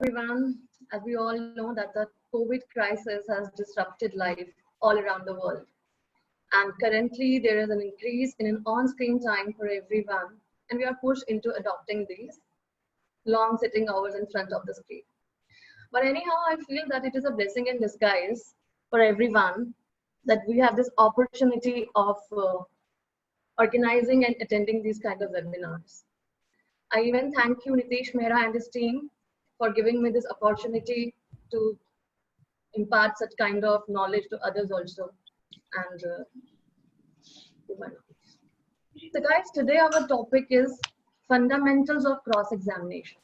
everyone. As we all know that the COVID crisis has disrupted life all around the world. And currently there is an increase in an on-screen time for everyone. And we are pushed into adopting these long sitting hours in front of the screen. But anyhow, I feel that it is a blessing in disguise for everyone that we have this opportunity of organizing and attending these kind of webinars. I even thank you, Nitish Mehra and his team, for giving me this opportunity to impart such kind of knowledge to others also. And so guys, today our topic is fundamentals of cross-examination.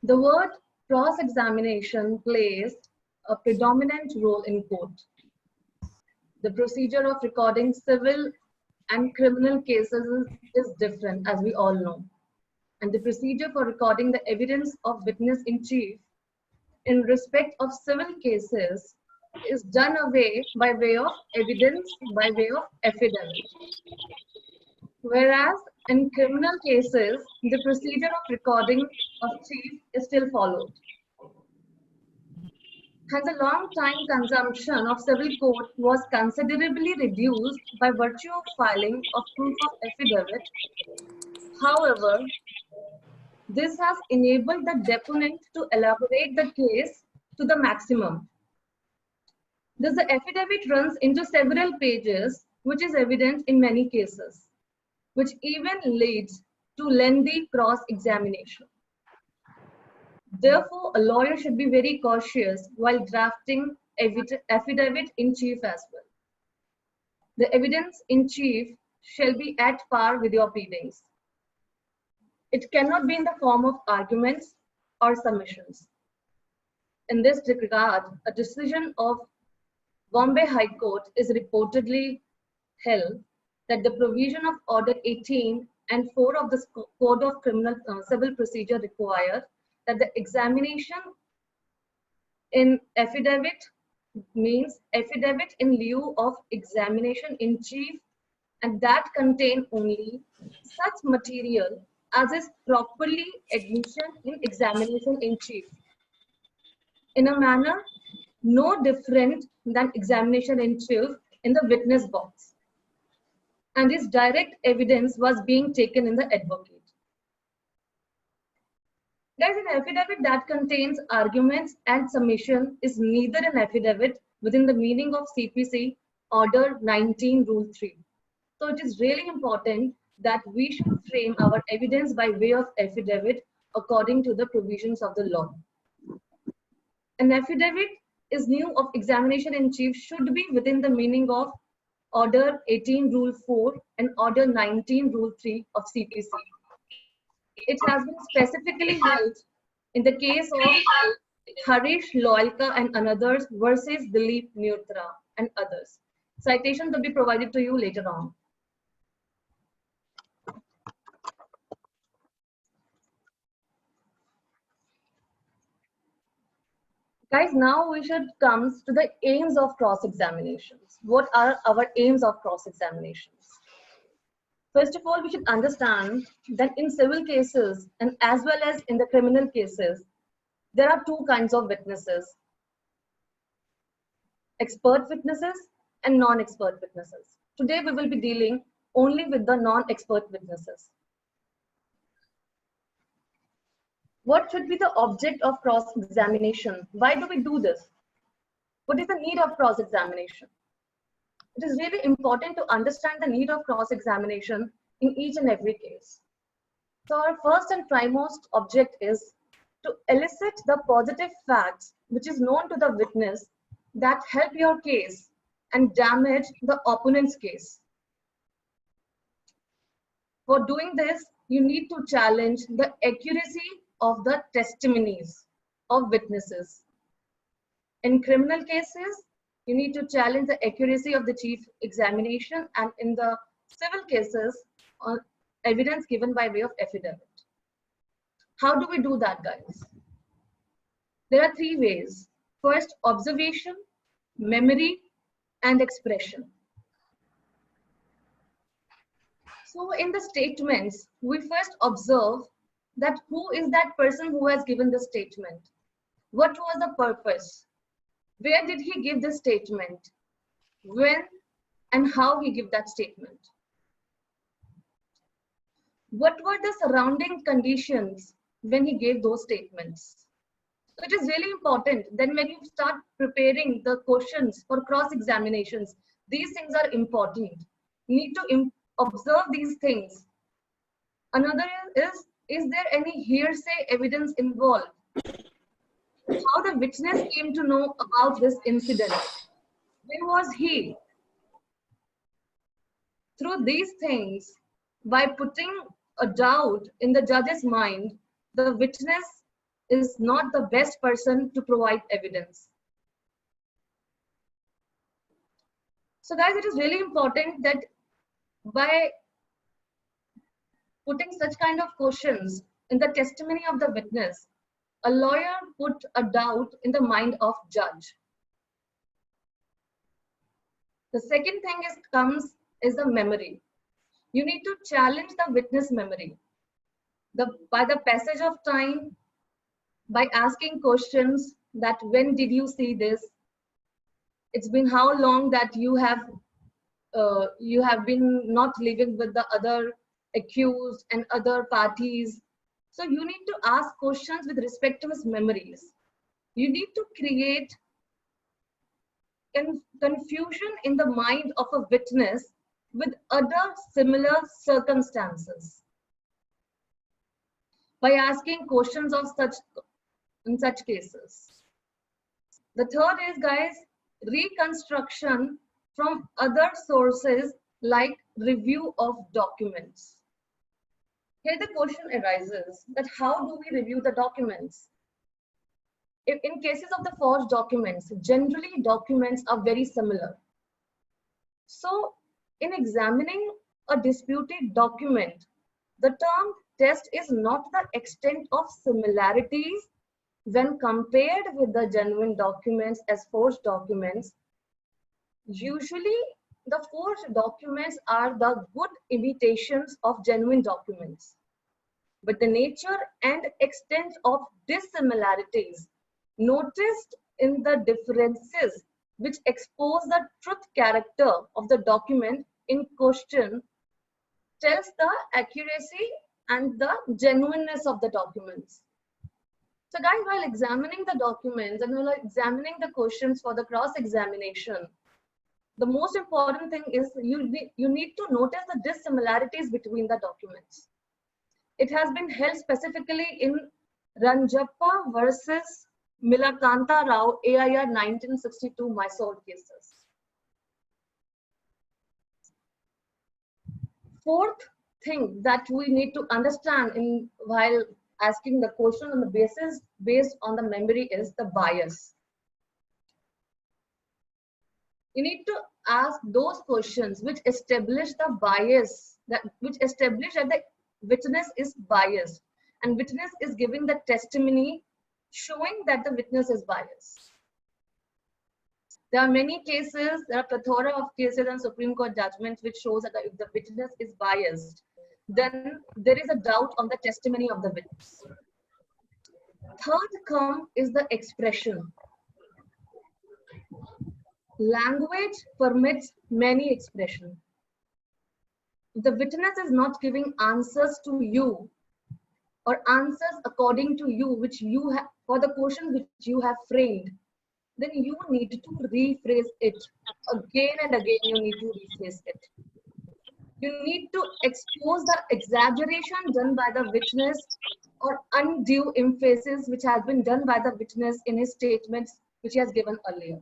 The word cross-examination plays a predominant role in court. The procedure of recording civil and criminal cases is different, as we all know. And the procedure for recording the evidence of witness in chief in respect of civil cases is done away by way of evidence, by way of affidavit. Whereas in criminal cases, the procedure of recording of chief is still followed. Hence, the long time consumption of civil court was considerably reduced by virtue of filing of proof of affidavit. However, this has enabled the deponent to elaborate the case to the maximum. Thus, the affidavit runs into several pages, which is evident in many cases, which even leads to lengthy cross-examination. Therefore, a lawyer should be very cautious while drafting affidavit in chief as well. The evidence in chief shall be at par with your pleadings. It cannot be in the form of arguments or submissions. In this regard, a decision of Bombay High Court is reportedly held that the provision of Order 18 and 4 of the Code of Criminal Civil Procedure require that the examination in affidavit means affidavit in lieu of examination in chief, and that contain only such material as is properly admission in examination in chief, in a manner no different than examination in chief in the witness box, and his direct evidence was being taken in the advocate. Guys, an affidavit that contains arguments and submission is neither an affidavit within the meaning of CPC Order 19 Rule 3. So it is really important that we should frame our evidence by way of affidavit according to the provisions of the law. An affidavit is new of examination in chief should be within the meaning of Order 18 Rule 4 and Order 19 Rule 3 of CPC. It has been specifically held in the case of Harish Loyalka and others versus Dilip Nirtra and others. Citations will be provided to you later on. Guys, now we should come to the aims of cross-examinations. What are our aims of cross-examinations? First of all, we should understand that in civil cases and as well as in the criminal cases, there are two kinds of witnesses: expert witnesses and non-expert witnesses. Today, we will be dealing only with the non-expert witnesses. What should be the object of cross-examination? Why do we do this? What is the need of cross-examination? It is really important to understand the need of cross-examination in each and every case. So our first and foremost object is to elicit the positive facts which is known to the witness that help your case and damage the opponent's case. For doing this, you need to challenge the accuracy of the testimonies of witnesses. In criminal cases, you need to challenge the accuracy of the chief examination, and in the civil cases, evidence given by way of affidavit. How do we do that, guys? There are three ways. First, observation, memory, and expression. So in the statements, we first observe that who is that person who has given the statement? What was the purpose? Where did he give the statement? When and how he gave that statement? What were the surrounding conditions when he gave those statements? So it is really important. Then when you start preparing the questions for cross-examinations, these things are important. You need to observe these things. Another is there any hearsay evidence involved? How the witness came to know about this incident? Where was he? Through these things, by putting a doubt in the judge's mind, the witness is not the best person to provide evidence. So guys, it is really important that by putting such kind of questions in the testimony of the witness, a lawyer put a doubt in the mind of judge. The second thing is the memory. You need to challenge the witness memory. By the passage of time, by asking questions that when did you see this? It's been how long that you have been not living with the other accused and other parties. So you need to ask questions with respect to his memories. You need to create confusion in the mind of a witness with other similar circumstances by asking questions of in such cases. The third is, guys, reconstruction from other sources like review of documents. Here the question arises that how do we review the documents? In cases of the forged documents, generally documents are very similar. So in examining a disputed document, the term test is not the extent of similarities when compared with the genuine documents as forged documents. Usually the forged documents are the good imitations of genuine documents, but the nature and extent of dissimilarities noticed in the differences which expose the truth character of the document in question tells the accuracy and the genuineness of the documents. So guys, while examining the documents and while examining the questions for the cross-examination, the most important thing is you need to notice the dissimilarities between the documents. It has been held specifically in Ranjappa versus Milakanta Rao, AIR 1962 Mysore cases. Fourth thing that we need to understand while asking the question on the basis based on the memory is the bias. You need to ask those questions which establish the bias, which establish that the witness is biased and witness is giving the testimony showing that the witness is biased. There are many cases, there are plethora of cases and Supreme Court judgments which shows that if the witness is biased, then there is a doubt on the testimony of the witness. Third is the expression. Language permits many expression. The witness is not giving answers to you or answers according to you, which you have for the question which you have framed, then you need to rephrase it again and again. You need to rephrase it. You need to expose the exaggeration done by the witness or undue emphasis which has been done by the witness in his statements which he has given earlier.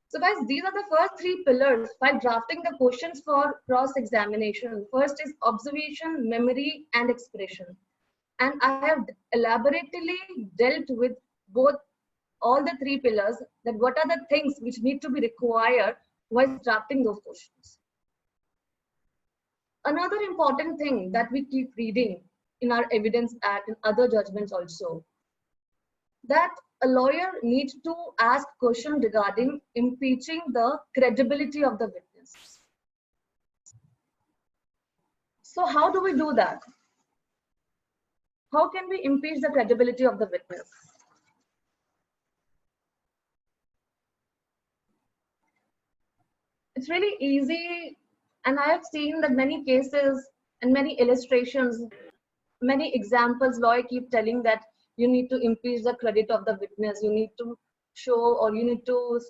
So guys, these are the first three pillars while drafting the questions for cross-examination. First is observation, memory, and expression. And I have elaborately dealt with all the three pillars, that what are the things which need to be required while drafting those questions. Another important thing that we keep reading in our Evidence Act and other judgments also, that a lawyer needs to ask questions regarding impeaching the credibility of the witness. So how do we do that? How can we impeach the credibility of the witness? It's really easy, and I have seen that many cases and many illustrations, many examples, lawyer keep telling that you need to impeach the credit of the witness, you need to show, or you need to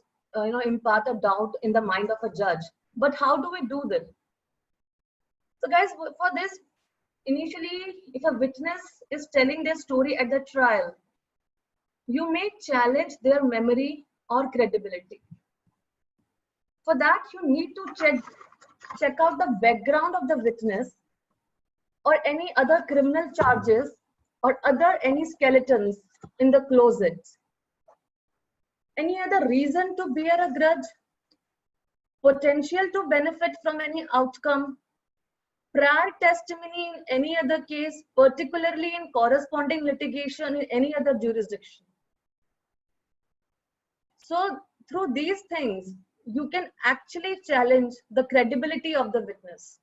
impart a doubt in the mind of a judge. But how do we do that? So guys, for this, initially, if a witness is telling their story at the trial, you may challenge their memory or credibility. For that, you need to check out the background of the witness, or any other criminal charges, or other any skeletons in the closet. Any other reason to bear a grudge? Potential to benefit from any outcome? Prior testimony in any other case, particularly in corresponding litigation in any other jurisdiction. So through these things, you can actually challenge the credibility of the witness.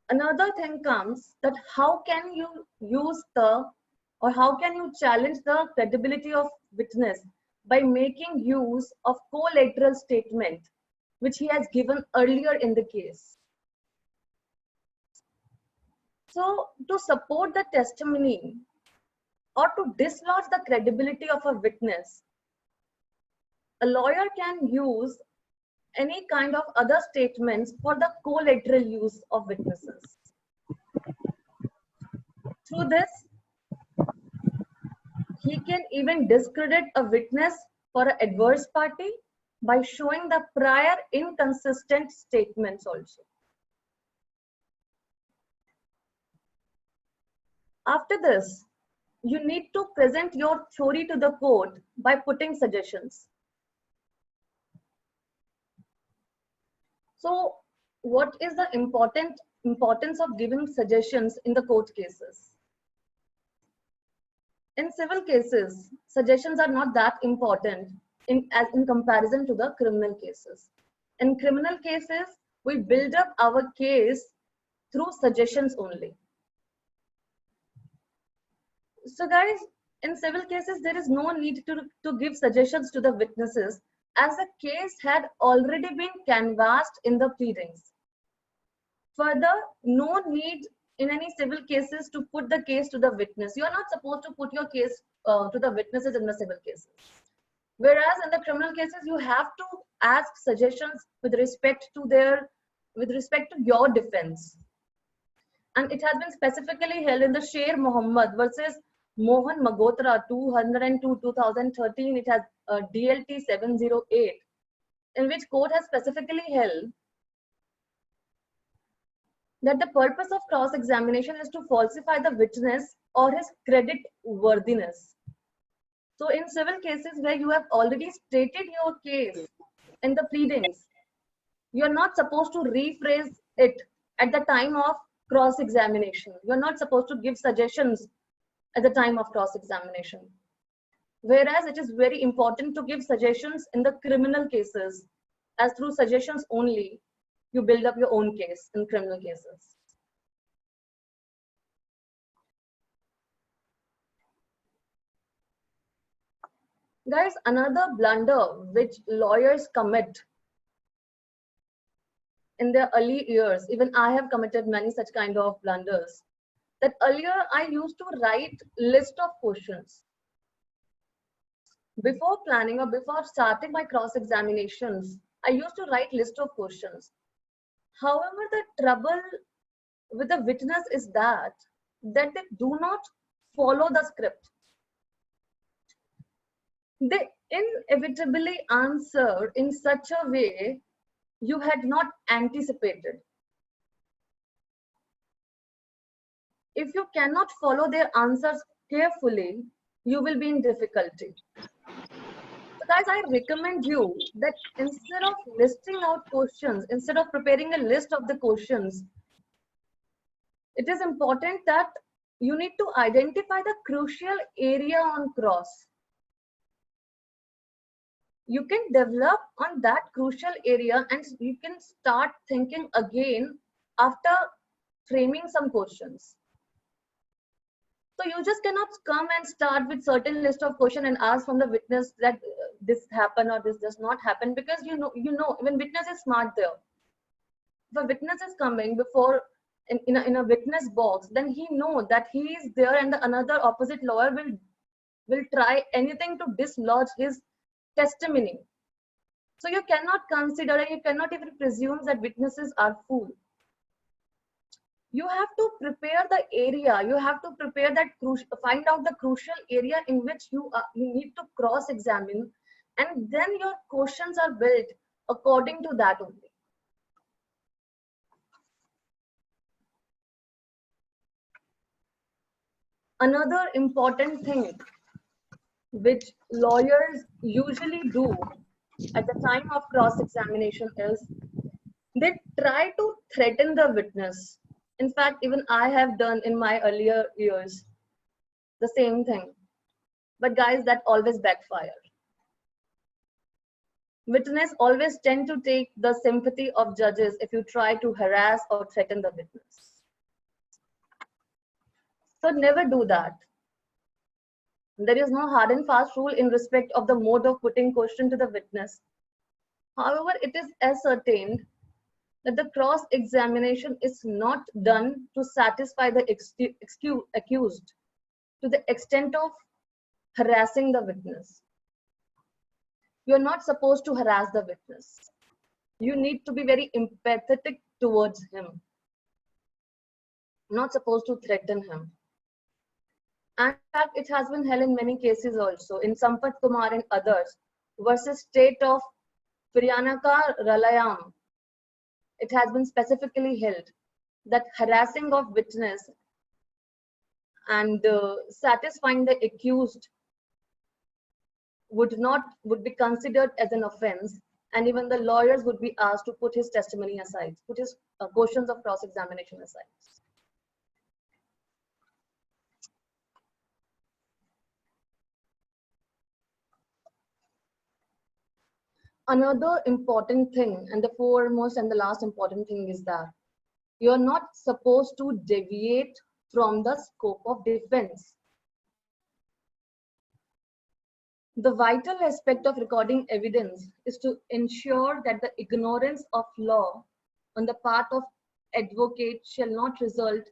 Another thing comes that how can you use or how can you challenge the credibility of witness? By making use of collateral statement which he has given earlier in the case. So to support the testimony or to dislodge the credibility of a witness, a lawyer can use any kind of other statements for the collateral use of witnesses. Through this, he can even discredit a witness for an adverse party by showing the prior inconsistent statements also. After this, you need to present your theory to the court by putting suggestions. So what is the importance of giving suggestions in the court cases? In civil cases, suggestions are not that important in comparison to the criminal cases. In criminal cases, we build up our case through suggestions only. So guys, in civil cases, there is no need to give suggestions to the witnesses, as the case had already been canvassed in the pleadings. Further, no need in any civil cases to put the case to the witness. You are not supposed to put your case to the witnesses in the civil cases. Whereas in the criminal cases, you have to ask suggestions with respect to your defense. And it has been specifically held in the Sher Mohammed versus Mohan Magotra 202/2013. It has DLT 708, in which court has specifically held that the purpose of cross-examination is to falsify the witness or his credit worthiness. So in civil cases where you have already stated your case in the pleadings, you are not supposed to rephrase it at the time of cross-examination. You are not supposed to give suggestions at the time of cross-examination. Whereas it is very important to give suggestions in the criminal cases, as through suggestions only, you build up your own case in criminal cases. Guys, another blunder which lawyers commit in their early years, even I have committed many such kind of blunders, that earlier I used to write list of questions. Before planning or before starting my cross-examinations, I used to write list of questions. However, the trouble with the witness is that they do not follow the script. They inevitably answer in such a way you had not anticipated. If you cannot follow their answers carefully, you will be in difficulty. So guys, I recommend you that instead of listing out questions, instead of preparing a list of the questions, it is important that you need to identify the crucial area on cross. You can develop on that crucial area and you can start thinking again after framing some questions. So you just cannot come and start with certain list of questions and ask from the witness that this happened or this does not happen, because you know when witness is smart there. If a witness is coming before in a witness box, then he know that he is there and the another opposite lawyer will try anything to dislodge his testimony. So you cannot consider and you cannot even presume that witnesses are fool. You have to prepare the area. You have to prepare that find out the crucial area in which you need to cross-examine, and then your questions are built according to that only. Another important thing which lawyers usually do at the time of cross-examination is they try to threaten the witness. In fact, even I have done in my earlier years the same thing. But guys, that always backfire. Witness always tend to take the sympathy of judges if you try to harass or threaten the witness. So never do that. There is no hard and fast rule in respect of the mode of putting question to the witness. However, it is ascertained that the cross-examination is not done to satisfy the accused to the extent of harassing the witness. You are not supposed to harass the witness. You need to be very empathetic towards him. Not supposed to threaten him. And in fact, it has been held in many cases also, in Sampath Kumar and others, versus state of Priyanaka Ralayam. It has been specifically held that harassing of witness and satisfying the accused would be considered as an offense, and even the lawyers would be asked to put his testimony aside, put his questions of cross-examination aside. Another important thing, and the foremost and the last important thing, is that you are not supposed to deviate from the scope of defense. The vital aspect of recording evidence is to ensure that the ignorance of law on the part of advocate shall not result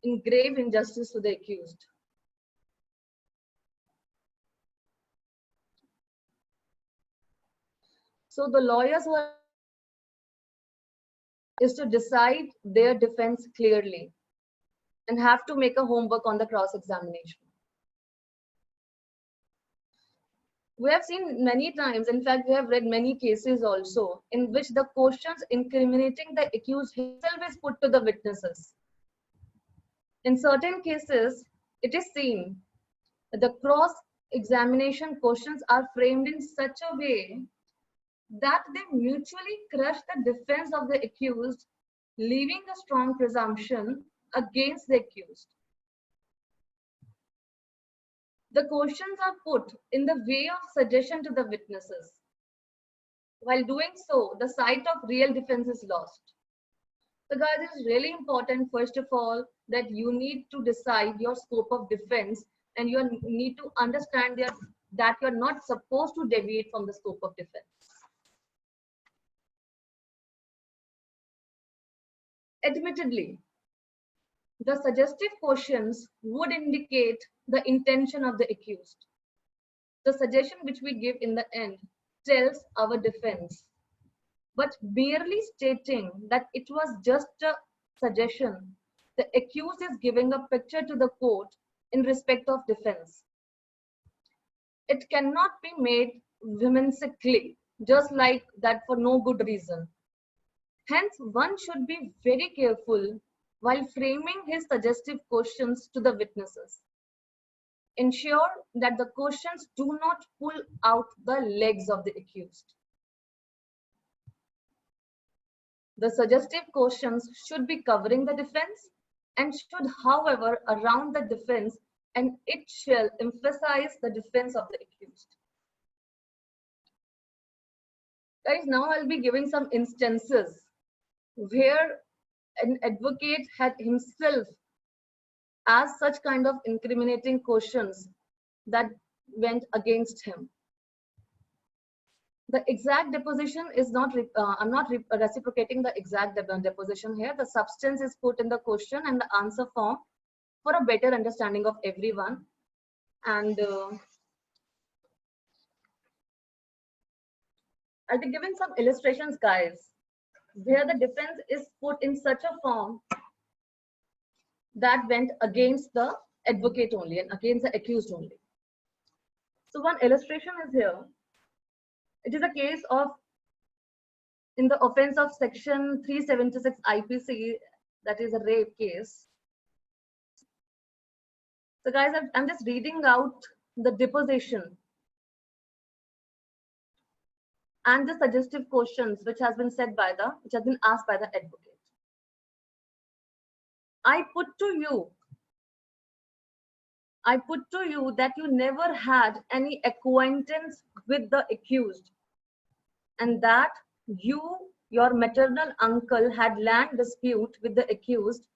in grave injustice to the accused. So the lawyers who are is to decide their defense clearly and have to make a homework on the cross-examination. We have seen many times, in fact, we have read many cases also, in which the questions incriminating the accused himself is put to the witnesses. In certain cases, it is seen that the cross-examination questions are framed in such a way that they mutually crush the defense of the accused, leaving a strong presumption against the accused. The questions are put in the way of suggestion to the witnesses. While doing so, the sight of real defense is lost. So guys, it's really important, first of all, that you need to decide your scope of defense, and you need to understand that you're not supposed to deviate from the scope of defense. Admittedly, the suggestive questions would indicate the intention of the accused. The suggestion which we give in the end tells our defense. But merely stating that it was just a suggestion, the accused is giving a picture to the court in respect of defense. It cannot be made whimsically, just like that for no good reason. Hence, one should be very careful while framing his suggestive questions to the witnesses. Ensure that the questions do not pull out the legs of the accused. The suggestive questions should be covering the defense and should, however, around the defense, and it shall emphasize the defense of the accused. Guys, now I'll be giving some instances where an advocate had himself asked such kind of incriminating questions that went against him. The exact deposition is not, I'm not reciprocating the exact deposition here. The substance is put in the question and the answer form for a better understanding of everyone. And I'll be giving some illustrations, guys, where the defense is put in such a form that went against the advocate only and against the accused only. So one illustration is here. It is a case of, in the offense of section 376 IPC, that is a rape case. So guys, I'm just reading out the deposition and the suggestive questions which has been asked by the advocate. I put to you that you never had any acquaintance with the accused, and that your maternal uncle had land dispute with the accused,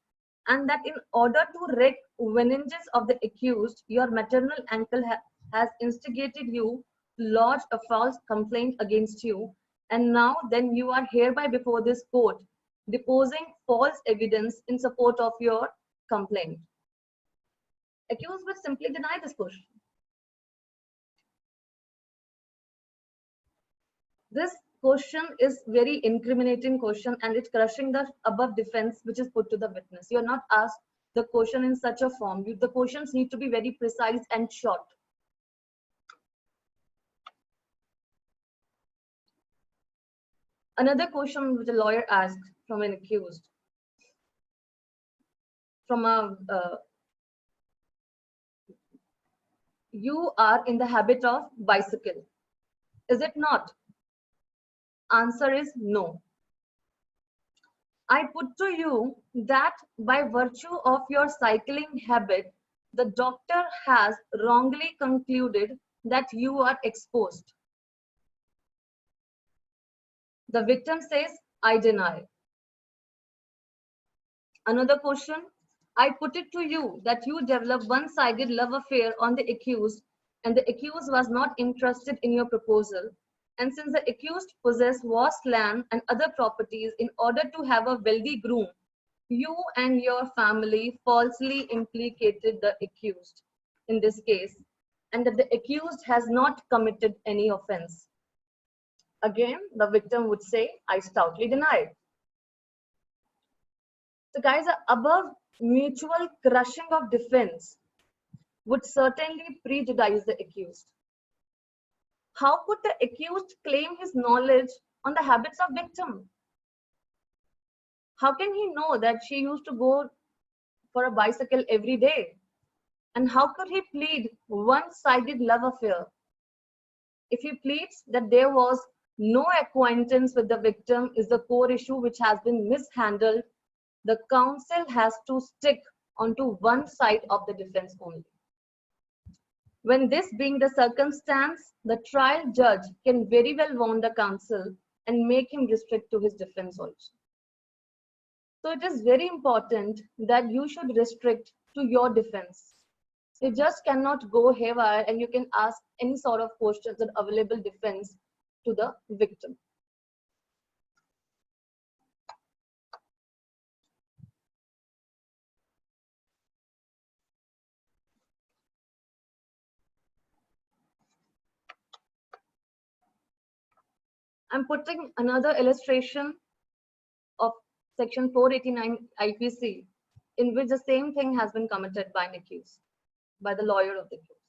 and that in order to wreak vengeance of the accused, your maternal uncle has instigated you to lodge a false complaint against you, and now then you are hereby before this court deposing false evidence in support of your complaint. Accused would simply deny this question. This question is very incriminating question, and it's crushing the above defense which is put to the witness. You're not asked the question in such a form. The questions need to be very precise and short. Another question which a lawyer asked from an accused, from a you are in the habit of bicycle, is it not? Answer is no. I put to you that by virtue of your cycling habit, the doctor has wrongly concluded that you are exposed. The victim says, I deny. Another question, I put it to you that you developed one-sided love affair on the accused, and the accused was not interested in your proposal. And since the accused possessed vast land and other properties in order to have a wealthy groom, you and your family falsely implicated the accused in this case, and that the accused has not committed any offense. Again, the victim would say, I stoutly deny. So guys, above mutual crushing of defense would certainly prejudice the accused. How could the accused claim his knowledge on the habits of victim? How can he know that she used to go for a bicycle every day? And how could he plead one-sided love affair? If he pleads that there was no acquaintance with the victim is the core issue which has been mishandled, the counsel has to stick onto one side of the defense only. When this being the circumstance, the trial judge can very well warn the counsel and make him restrict to his defense also. So it is very important that you should restrict to your defense. You just cannot go haywire and you can ask any sort of questions and available defense to the victim. I'm putting another illustration of section 489 IPC in which the same thing has been committed by an accused, by the lawyer of the accused.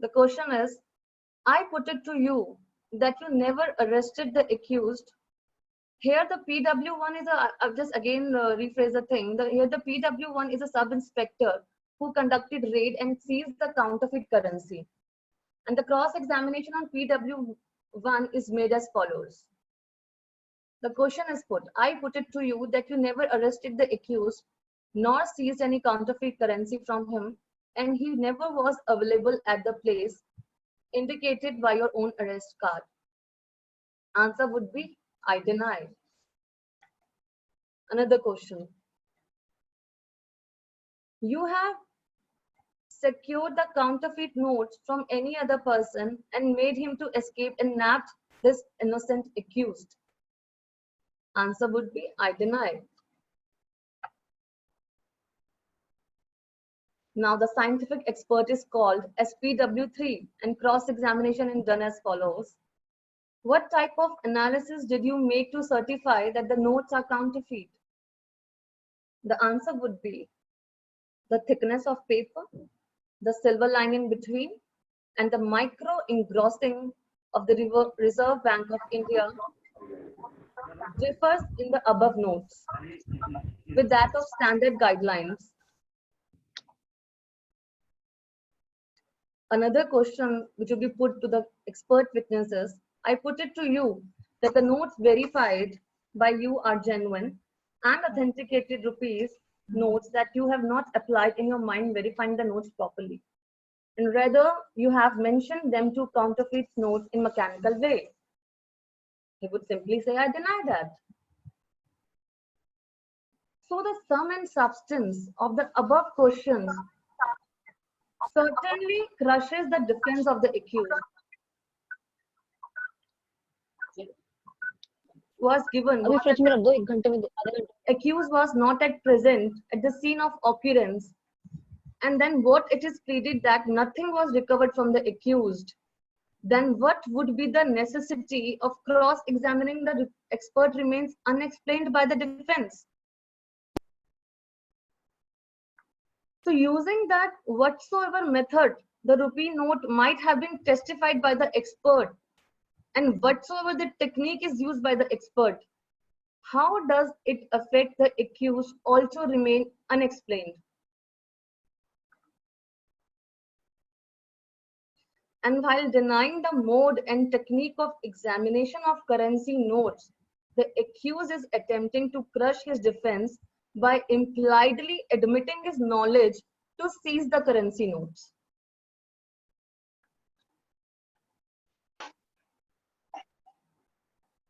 The question is, I put it to you that you never arrested the accused. Here the PW1 is I'll just again rephrase the thing. Here the PW1 is a sub-inspector who conducted raid and seized the counterfeit currency. And the cross-examination on PW1 is made as follows. The question is put, I put it to you that you never arrested the accused nor seized any counterfeit currency from him, and he never was available at the place indicated by your own arrest card. Answer would be, I deny. Another question. You have secured the counterfeit notes from any other person and made him to escape and nabbed this innocent accused. Answer would be I deny. Now the scientific expert is called SPW3 and cross-examination is done as follows. What type of analysis did you make to certify that the notes are counterfeit? The answer would be the thickness of paper, the silver lining between, and the micro engrossing of the Reserve Bank of India differs in the above notes with that of standard guidelines. Another question which will be put to the expert witnesses, I put it to you that the notes verified by you are genuine and authenticated rupees notes that you have not applied in your mind verifying the notes properly. And rather, you have mentioned them to counterfeit notes in mechanical way. He would simply say, I deny that. So the sum and substance of the above questions certainly crushes the defense of the accused. Was given accused was not at present at the scene of occurrence, and then what it is pleaded that nothing was recovered from the accused, then what would be the necessity of cross-examining the expert remains unexplained by the defense. So using that whatsoever method, the rupee note might have been testified by the expert, and whatsoever the technique is used by the expert, how does it affect the accused also remain unexplained? And while denying the mode and technique of examination of currency notes, the accused is attempting to crush his defense by impliedly admitting his knowledge to seize the currency notes.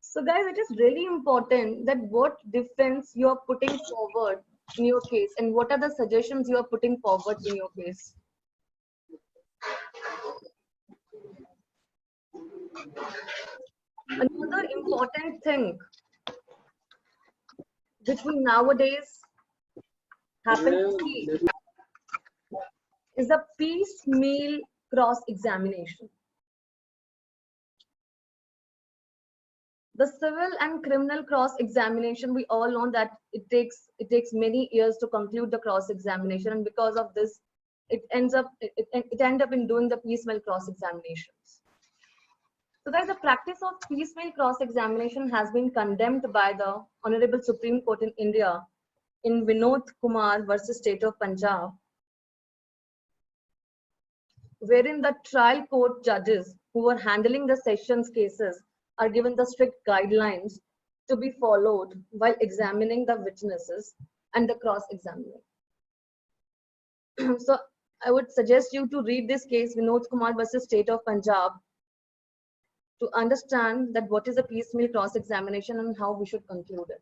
So guys, it is really important that what defense you are putting forward in your case and what are the suggestions you are putting forward in your case. Another important thing which we nowadays happen to see is the piecemeal cross-examination. The civil and criminal cross-examination, we all know that it takes many years to conclude the cross-examination, and because of this, it ends up in doing the piecemeal cross-examinations. So guys, the practice of piecemeal cross-examination has been condemned by the Honorable Supreme Court in India in Vinod Kumar versus State of Punjab, wherein the trial court judges who were handling the sessions cases are given the strict guidelines to be followed while examining the witnesses and the cross-examining. So I would suggest you to read this case, Vinod Kumar versus State of Punjab, to understand that what is a piecemeal cross-examination and how we should conclude it.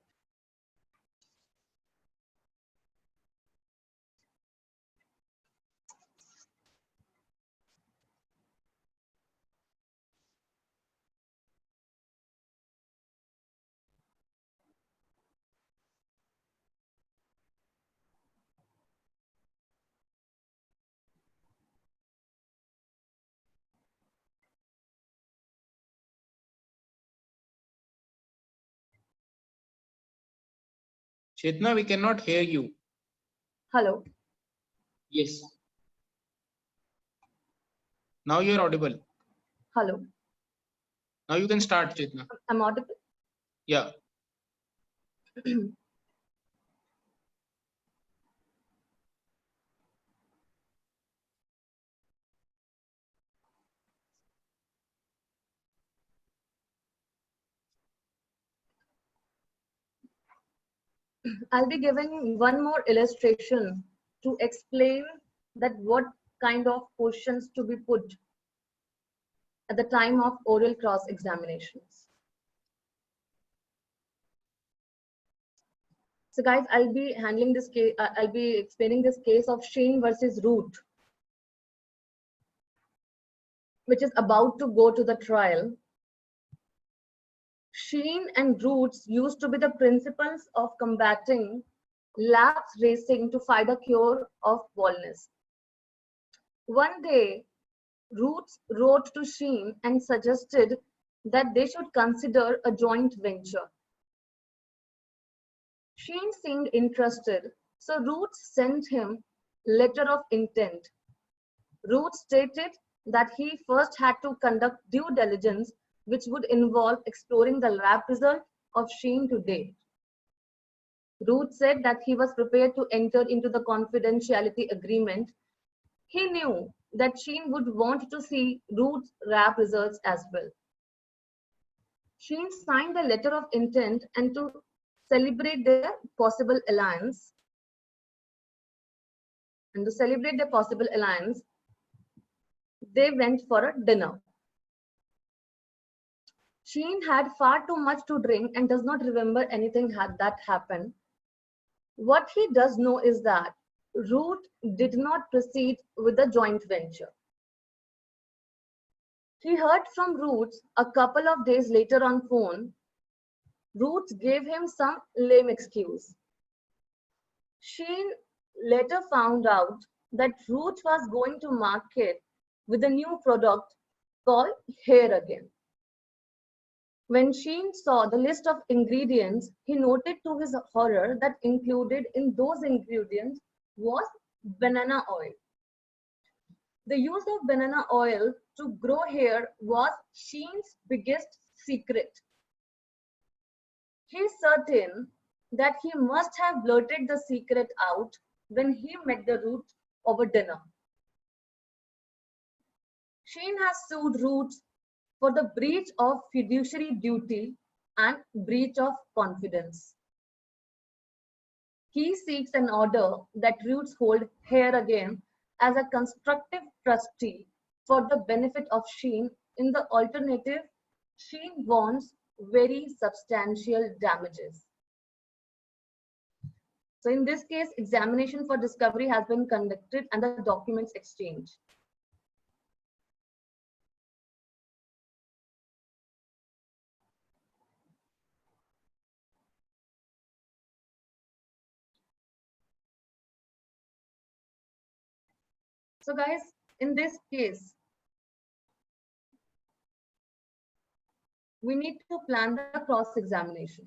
Chetna, we cannot hear you. Hello. Yes. Now you're audible. Hello. Now you can start, Chetna. I'm audible? Yeah. I'll be giving one more illustration to explain that what kind of questions to be put at the time of oral cross-examinations. So guys, I'll be handling this case, I'll be explaining this case of Sheen versus Root, which is about to go to the trial. Sheen and Roots used to be the principals of combating lapse racing to find a cure of baldness. One day, Roots wrote to Sheen and suggested that they should consider a joint venture. Sheen seemed interested, so Roots sent him letter of intent. Roots stated that he first had to conduct due diligence, which would involve exploring the lab result of Sheen to date. Roots said that he was prepared to enter into the confidentiality agreement. He knew that Sheen would want to see Roots' lab results as well. Sheen signed the letter of intent, and to celebrate their possible alliance, they went for a dinner. Sheen had far too much to drink and does not remember anything that happened. What he does know is that Root did not proceed with the joint venture. He heard from Roots a couple of days later on phone. Roots gave him some lame excuse. Sheen later found out that Roots was going to market with a new product called Hair Again. When Sheen saw the list of ingredients, he noted to his horror that included in those ingredients was banana oil. The use of banana oil to grow hair was Sheen's biggest secret. He is certain that he must have blurted the secret out when he met the Root over dinner. Sheen has sued Roots for the breach of fiduciary duty and breach of confidence. He seeks an order that Roots hold Hair Again as a constructive trustee for the benefit of Sheen. In the alternative, Sheen wants very substantial damages. So in this case, examination for discovery has been conducted and the documents exchanged. So guys, in this case, we need to plan the cross-examination.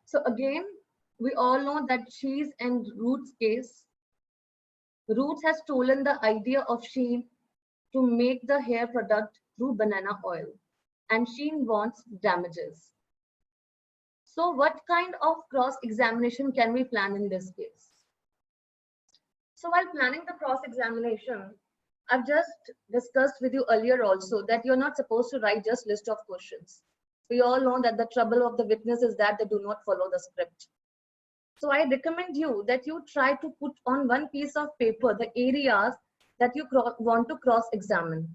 So again, we all know that Sheen and Roots case. Roots has stolen the idea of Sheen to make the hair product through banana oil, and Sheen wants damages. So what kind of cross-examination can we plan in this case? So while planning the cross-examination, I've just discussed with you earlier also that you're not supposed to write just list of questions. We all know that the trouble of the witness is that they do not follow the script. So I recommend you that you try to put on one piece of paper the areas that you want to cross-examine.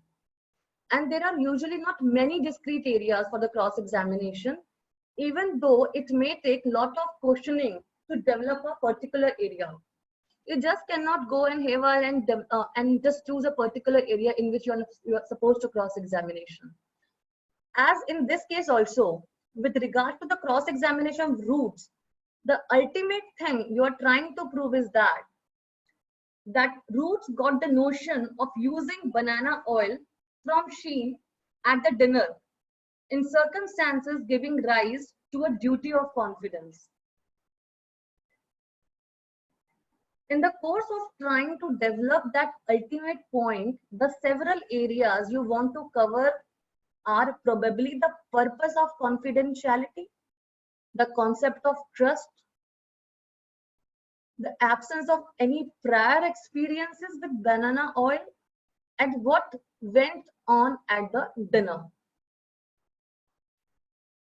And there are usually not many discrete areas for the cross-examination, even though it may take a lot of questioning to develop a particular area. You just cannot go and haywire and just choose a particular area in which you are supposed to cross-examination. As in this case also, with regard to the cross-examination of Roots, the ultimate thing you are trying to prove is that Roots got the notion of using banana oil from Sheen at the dinner in circumstances giving rise to a duty of confidence. In the course of trying to develop that ultimate point, the several areas you want to cover are probably the purpose of confidentiality, the concept of trust, the absence of any prior experiences with banana oil, and what went on at the dinner.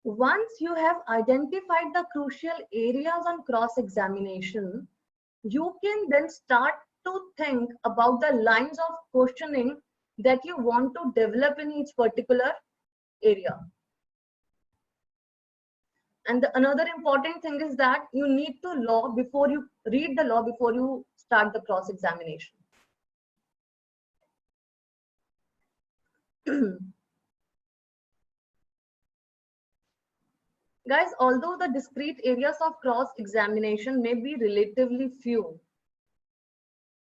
Once you have identified the crucial areas on cross-examination, you can then start to think about the lines of questioning that you want to develop in each particular area. And another important thing is that you need to law before you read the law before you start the cross examination. Guys, although the discrete areas of cross examination may be relatively few,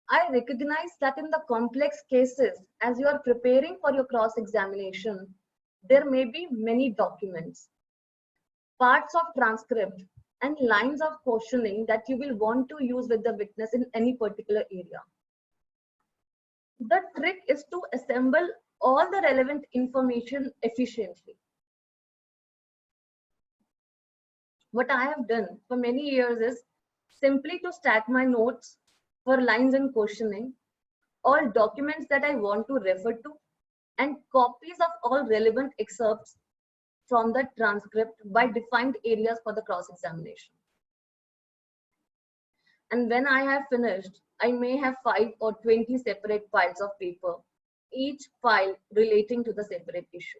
I recognize that in the complex cases, as you are preparing for your cross examination, there may be many documents, parts of transcript, and lines of questioning that you will want to use with the witness in any particular area. The trick is to assemble all the relevant information efficiently. What I have done for many years is simply to stack my notes for lines and questioning, all documents that I want to refer to, and copies of all relevant excerpts from the transcript by defined areas for the cross-examination. And when I have finished, I may have 5 or 20 separate piles of paper, each pile relating to the separate issue.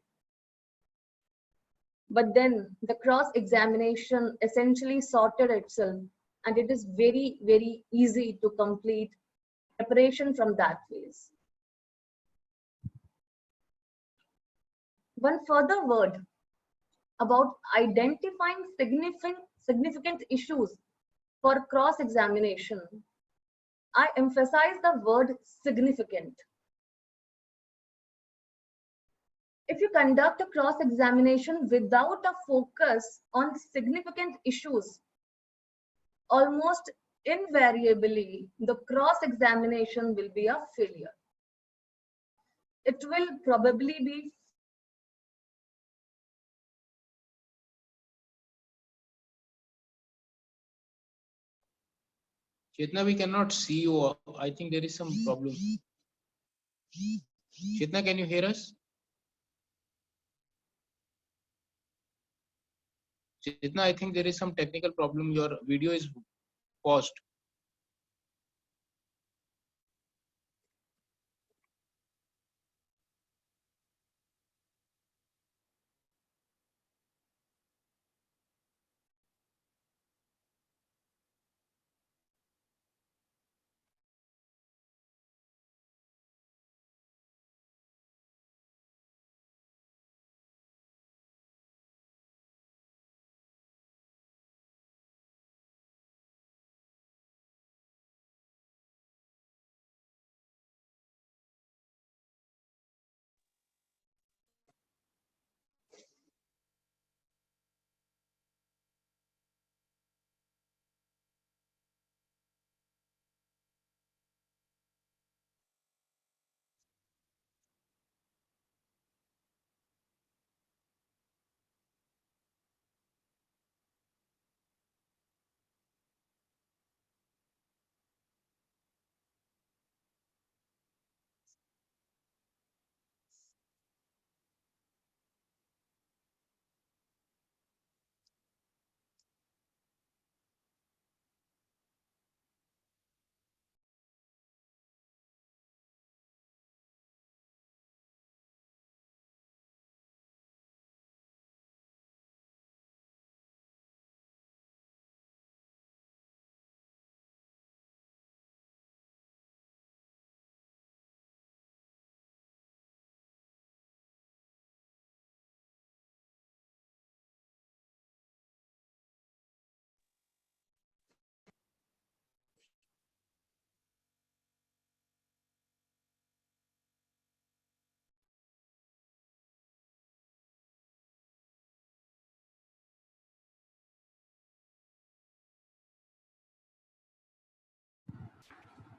But then the cross-examination essentially sorted itself, and it is very, very easy to complete preparation from that phase. One further word about identifying significant issues for cross-examination. I emphasize the word significant. If you conduct a cross-examination without a focus on significant issues, almost invariably the cross-examination will be a failure. It will probably be Chetna, we cannot see you. I think there is some problem. Chetna, can you hear us? Chetna, I think there is some technical problem. Your video is paused.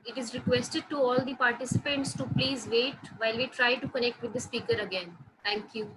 It is requested to all the participants to please wait while we try to connect with the speaker again. Thank you.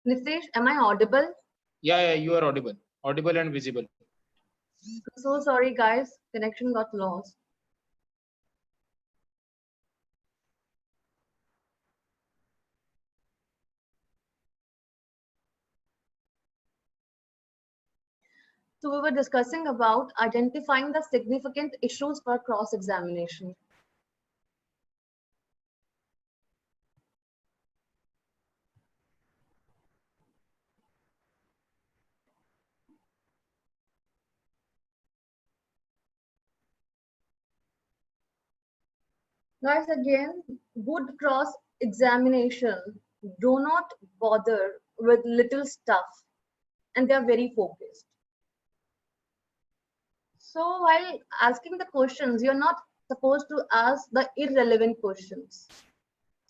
Nitesh, am I audible? Yeah, you are audible. Audible and visible. I'm so sorry, guys. Connection got lost. So we were discussing about identifying the significant issues for cross-examination. Guys, again, good cross-examination do not bother with little stuff, and they are very focused. So while asking the questions, you're not supposed to ask the irrelevant questions.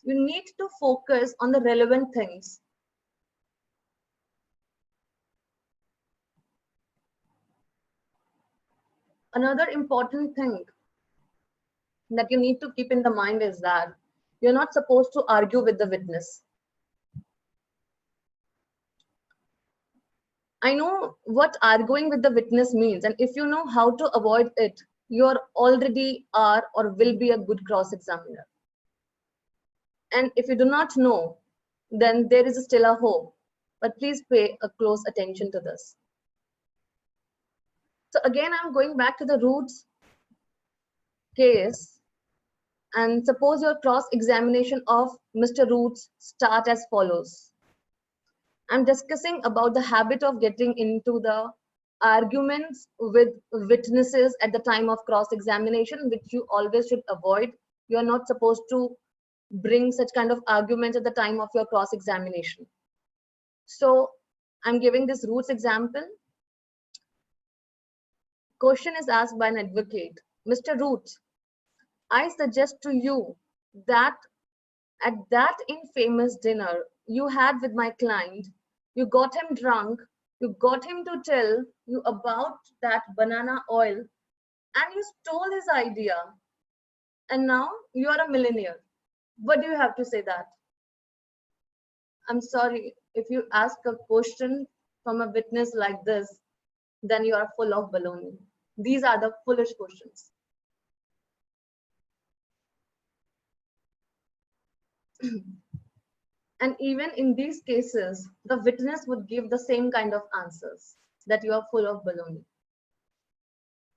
You need to focus on the relevant things. Another important thing that you need to keep in the mind is that you're not supposed to argue with the witness. I know what arguing with the witness means, and if you know how to avoid it, you're already are or will be a good cross-examiner. And if you do not know, then there is still a hope. But please pay a close attention to this. So again, I'm going back to the Roots case. And suppose your cross-examination of Mr. Roots start as follows. I'm discussing about the habit of getting into the arguments with witnesses at the time of cross-examination, which you always should avoid. You're not supposed to bring such kind of arguments at the time of your cross-examination. So I'm giving this Roots example. Question is asked by an advocate. Mr. Roots, I suggest to you that at that infamous dinner you had with my client, you got him drunk, you got him to tell you about that banana oil, and you stole his idea. And now you are a millionaire. What do you have to say that? I'm sorry, if you ask a question from a witness like this, then you are full of baloney. These are the foolish questions. And even in these cases, the witness would give the same kind of answers, that you are full of baloney.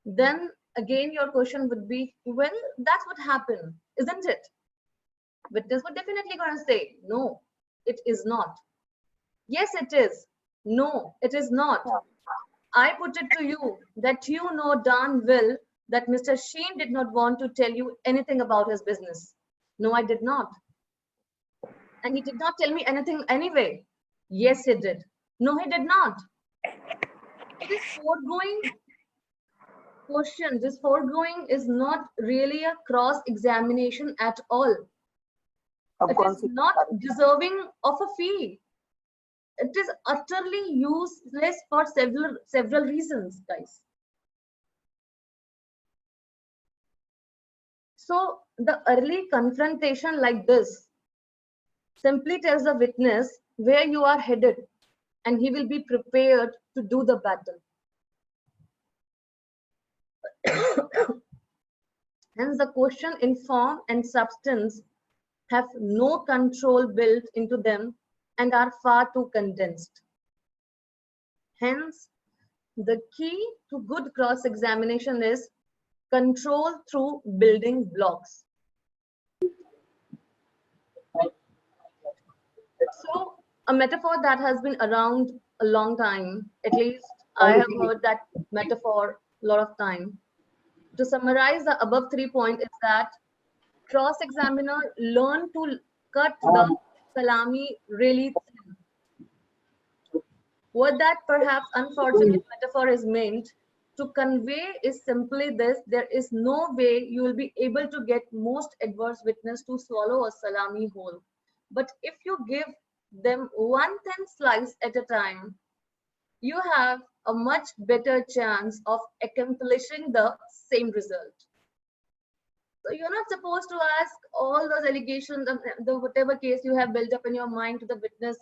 Then again, your question would be, well, that's what happened, isn't it? Witness would definitely going to say, no, it is not. Yes, it is. No, it is not. I put it to you that you know darn well that Mr. Sheen did not want to tell you anything about his business. No, I did not. And he did not tell me anything anyway. Yes, he did. No, he did not. This foregoing question, this foregoing is not really a cross-examination at all. It is not deserving of a fee. It is utterly useless for several reasons, guys. So the early confrontation like this simply tells the witness where you are headed, and he will be prepared to do the battle. Hence, the question in form and substance have no control built into them and are far too condensed. Hence, the key to good cross-examination is control through building blocks. So, a metaphor that has been around a long time, at least I have heard that metaphor a lot of time. To summarize the above 3 points is that cross-examiner learn to cut the salami really thin. What that perhaps unfortunate metaphor is meant to convey is simply this: there is no way you will be able to get most adverse witness to swallow a salami whole. But if you give them one thin slice at a time, you have a much better chance of accomplishing the same result. So you're not supposed to ask all those allegations of the whatever case you have built up in your mind to the witness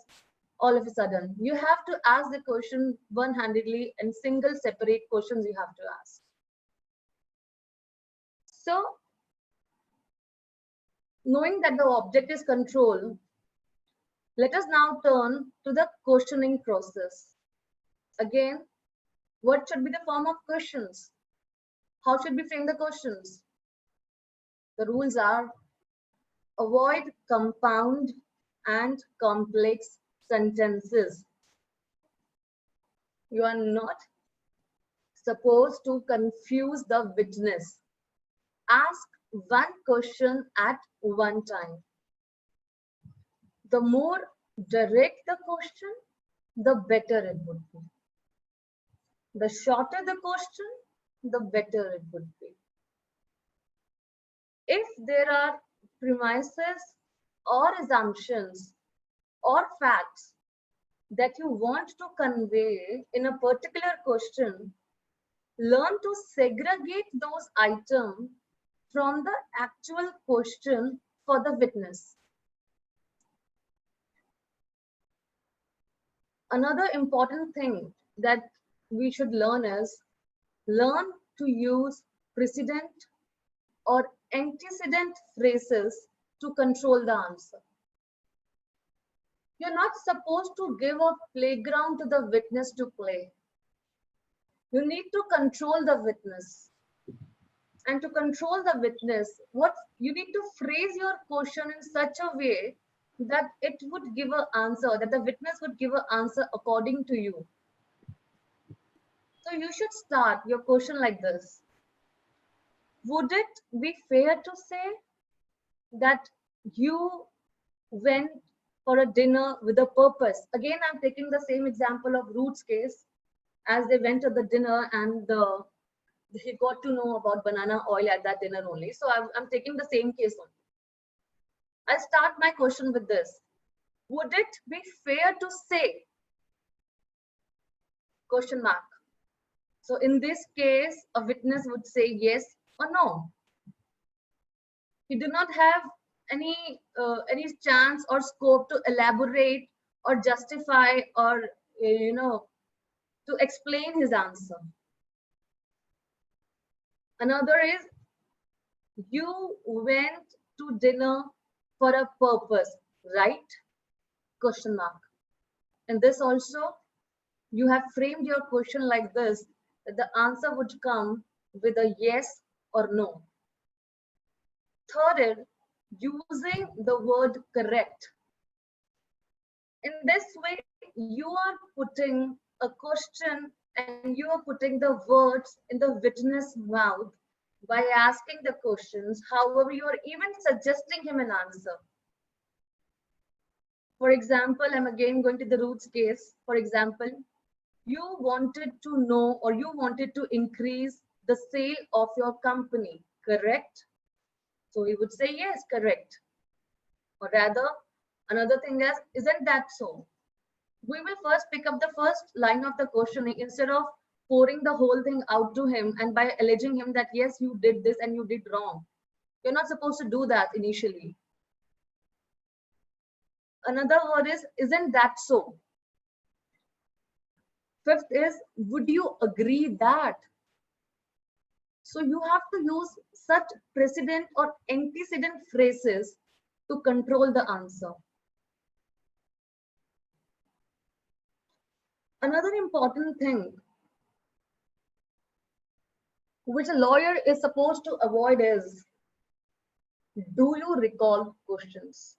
all of a sudden. You have to ask the question one-handedly, and single separate questions you have to ask. So, knowing that the object is control, let us now turn to the questioning process. Again, what should be the form of questions? How should we frame the questions? The rules are: avoid compound and complex sentences. You are not supposed to confuse the witness. Ask one question at one time. The more direct the question, the better it would be. The shorter the question, the better it would be. If there are premises or assumptions or facts that you want to convey in a particular question, learn to segregate those items from the actual question for the witness. Another important thing that we should learn is learn to use precedent or antecedent phrases to control the answer. You're not supposed to give a playground to the witness to play. You need to control the witness. And to control the witness, what you need to phrase your question in such a way that it would give an answer, that the witness would give an answer according to you. So you should start your question like this. Would it be fair to say that you went for a dinner with a purpose? Again, I'm taking the same example of Ruth's case, as they went to the dinner and he got to know about banana oil at that dinner only. So I'm taking the same case only. I'll start my question with this. Would it be fair to say? Question mark. So in this case, a witness would say yes or no. He did not have any chance or scope to elaborate or justify or to explain his answer. Another is, you went to dinner for a purpose, right? Question mark. And this also, you have framed your question like this, that the answer would come with a yes or no. Third is using the word correct. In this way, you are putting a question and you are putting the words in the witness' mouth by asking the questions. However, you are even suggesting him an answer. For example, I'm again going to the Ruth's case. For example, you wanted to know or you wanted to increase the sale of your company, correct? So he would say yes, correct. Or rather, another thing is, isn't that so? We will first pick up the first line of the questioning instead of pouring the whole thing out to him and by alleging him that yes, you did this and you did wrong. You're not supposed to do that initially. Another word is, isn't that so? Fifth is, would you agree that? So you have to use such precedent or antecedent phrases to control the answer. Another important thing which a lawyer is supposed to avoid is, do you recall questions?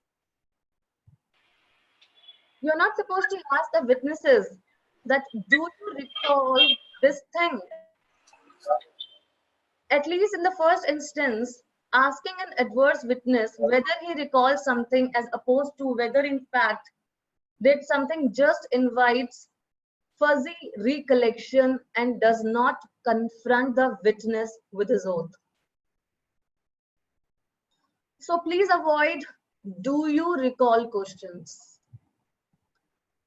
You're not supposed to ask the witnesses that, do you recall this thing? At least in the first instance, asking an adverse witness whether he recalls something as opposed to whether in fact did something just invites fuzzy recollection and does not confront the witness with his oath. So please avoid, do you recall questions.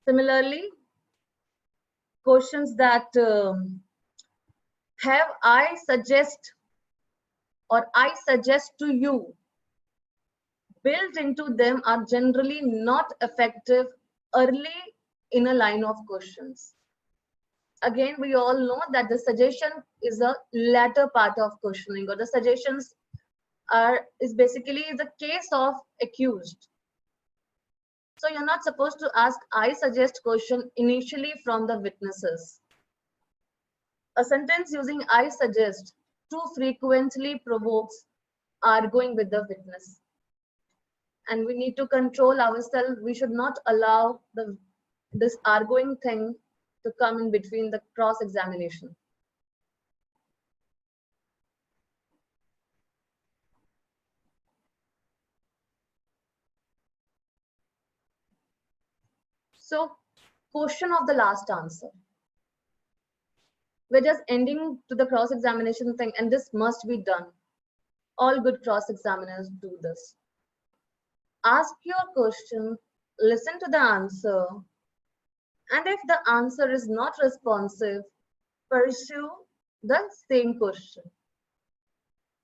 Similarly, questions that have I suggest or I suggest to you built into them are generally not effective early in a line of questions. Again, we all know that the suggestion is a latter part of questioning, or the suggestions is basically the case of accused. So you're not supposed to ask I suggest question initially from the witnesses. A sentence using I suggest too frequently provokes arguing with the witness. And we need to control ourselves. We should not allow this arguing thing to come in between the cross-examination. So, question of the last answer. We're just ending to the cross-examination thing, and this must be done. All good cross-examiners do this. Ask your question, listen to the answer, and if the answer is not responsive, pursue the same question.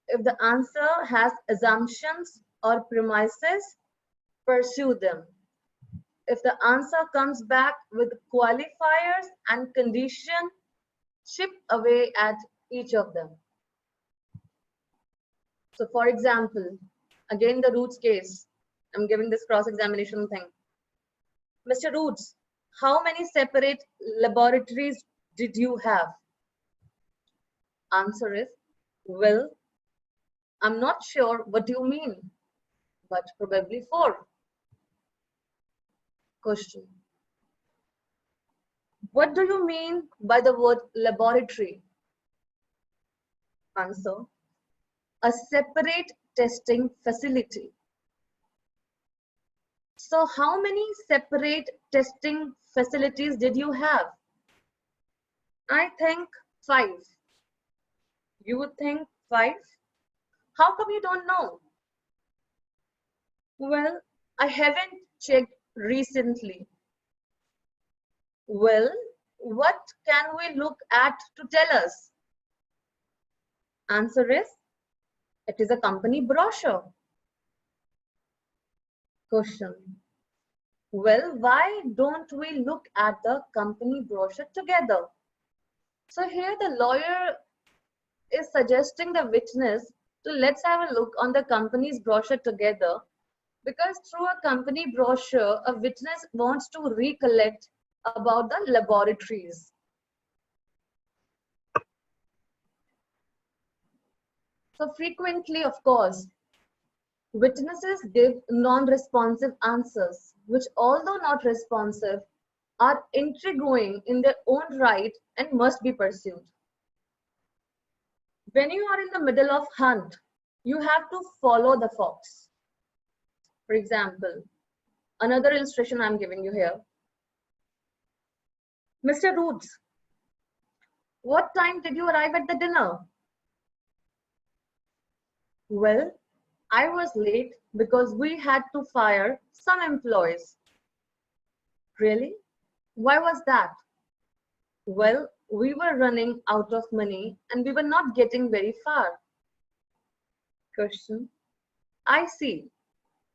If the answer has assumptions or premises, pursue them. If the answer comes back with qualifiers and condition, chip away at each of them. So for example, again the Roots case, I'm giving this cross-examination thing. Mr. Roots, how many separate laboratories did you have? Answer is, well, I'm not sure what you mean, but probably 4. Question. What do you mean by the word laboratory? Answer. A separate testing facility. So how many separate testing facilities did you have? I think 5. You would think 5? How come you don't know? Well, I haven't checked recently. Well, what can we look at to tell us? Answer is, it is a company brochure. Question. Well, why don't we look at the company brochure together? So here the lawyer is suggesting the witness to let's have a look on the company's brochure together, because through a company brochure, a witness wants to recollect about the laboratories. So frequently, of course, witnesses give non-responsive answers, which although not responsive, are intriguing in their own right and must be pursued. When you are in the middle of hunt, you have to follow the fox. For example, another illustration I'm giving you here. Mr. Roots, what time did you arrive at the dinner? Well, I was late because we had to fire some employees. Really? Why was that? Well, we were running out of money and we were not getting very far. Question. I see.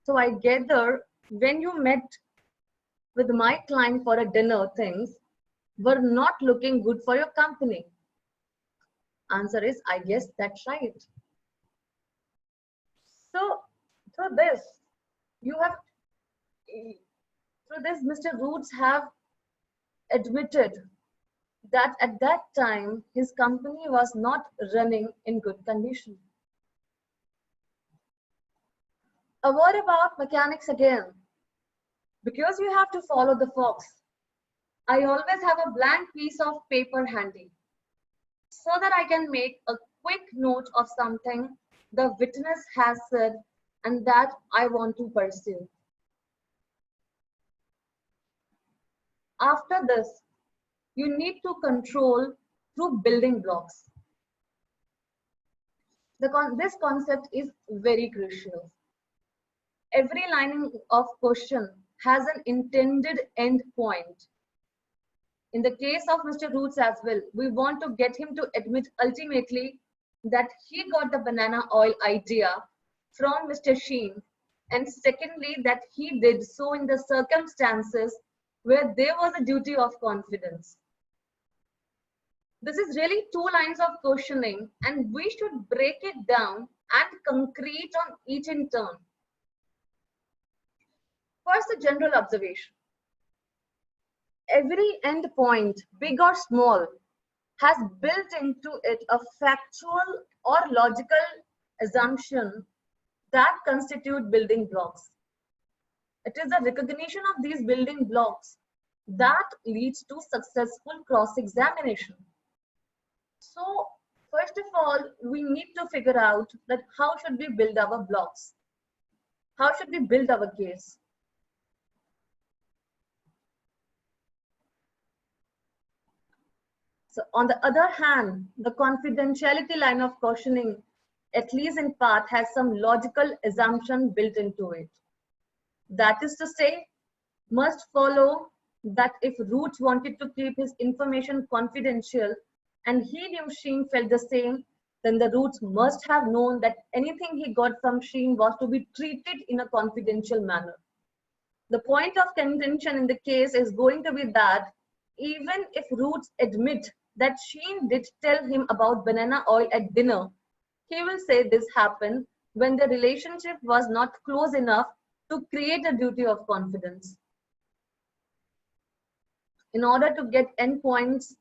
So I gather when you met with my client for a dinner, things were not looking good for your company. Answer is, I guess that's right. So through this, Mr. Roots have admitted that at that time, his company was not running in good condition. A word about mechanics again. Because you have to follow the fox, I always have a blank piece of paper handy so that I can make a quick note of something the witness has said and that I want to pursue. After this, you need to control through building blocks. This concept is very crucial. Every line of question has an intended end point. In the case of Mr. Roots as well, we want to get him to admit ultimately that he got the banana oil idea from Mr. Sheen, and secondly, that he did so in the circumstances where there was a duty of confidence. This is really two lines of questioning, and we should break it down and concrete on each in turn. First, a general observation. Every endpoint, big or small, has built into it a factual or logical assumption that constitute building blocks. It is the recognition of these building blocks that leads to successful cross-examination. So, first of all, we need to figure out that how should we build our blocks? How should we build our case? So on the other hand, the confidentiality line of questioning, at least in part, has some logical assumption built into it. That is to say, must follow that if Roots wanted to keep his information confidential and he knew Sheen felt the same, then the Roots must have known that anything he got from Sheen was to be treated in a confidential manner. The point of contention in the case is going to be that even if Roots admit that Sheen did tell him about banana oil at dinner, he will say this happened when the relationship was not close enough to create a duty of confidence. In order to get endpoints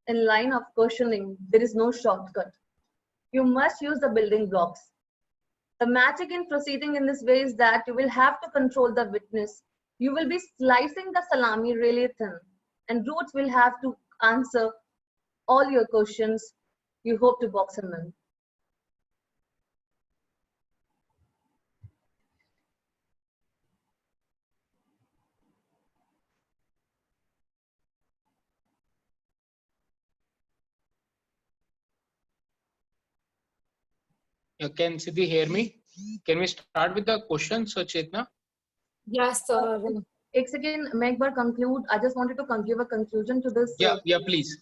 in line of questioning, there is no shortcut. You must use the building blocks. The magic in proceeding in this way is that you will have to control the witness. You will be slicing the salami really thin, and Roots will have to answer all your questions. You hope to box him in. Can Siddhi hear me? Can we start with the questions, Chetna? Yes, sir. एक second, मैं एक बार conclude. I just wanted to give a conclusion to this. Yeah, please.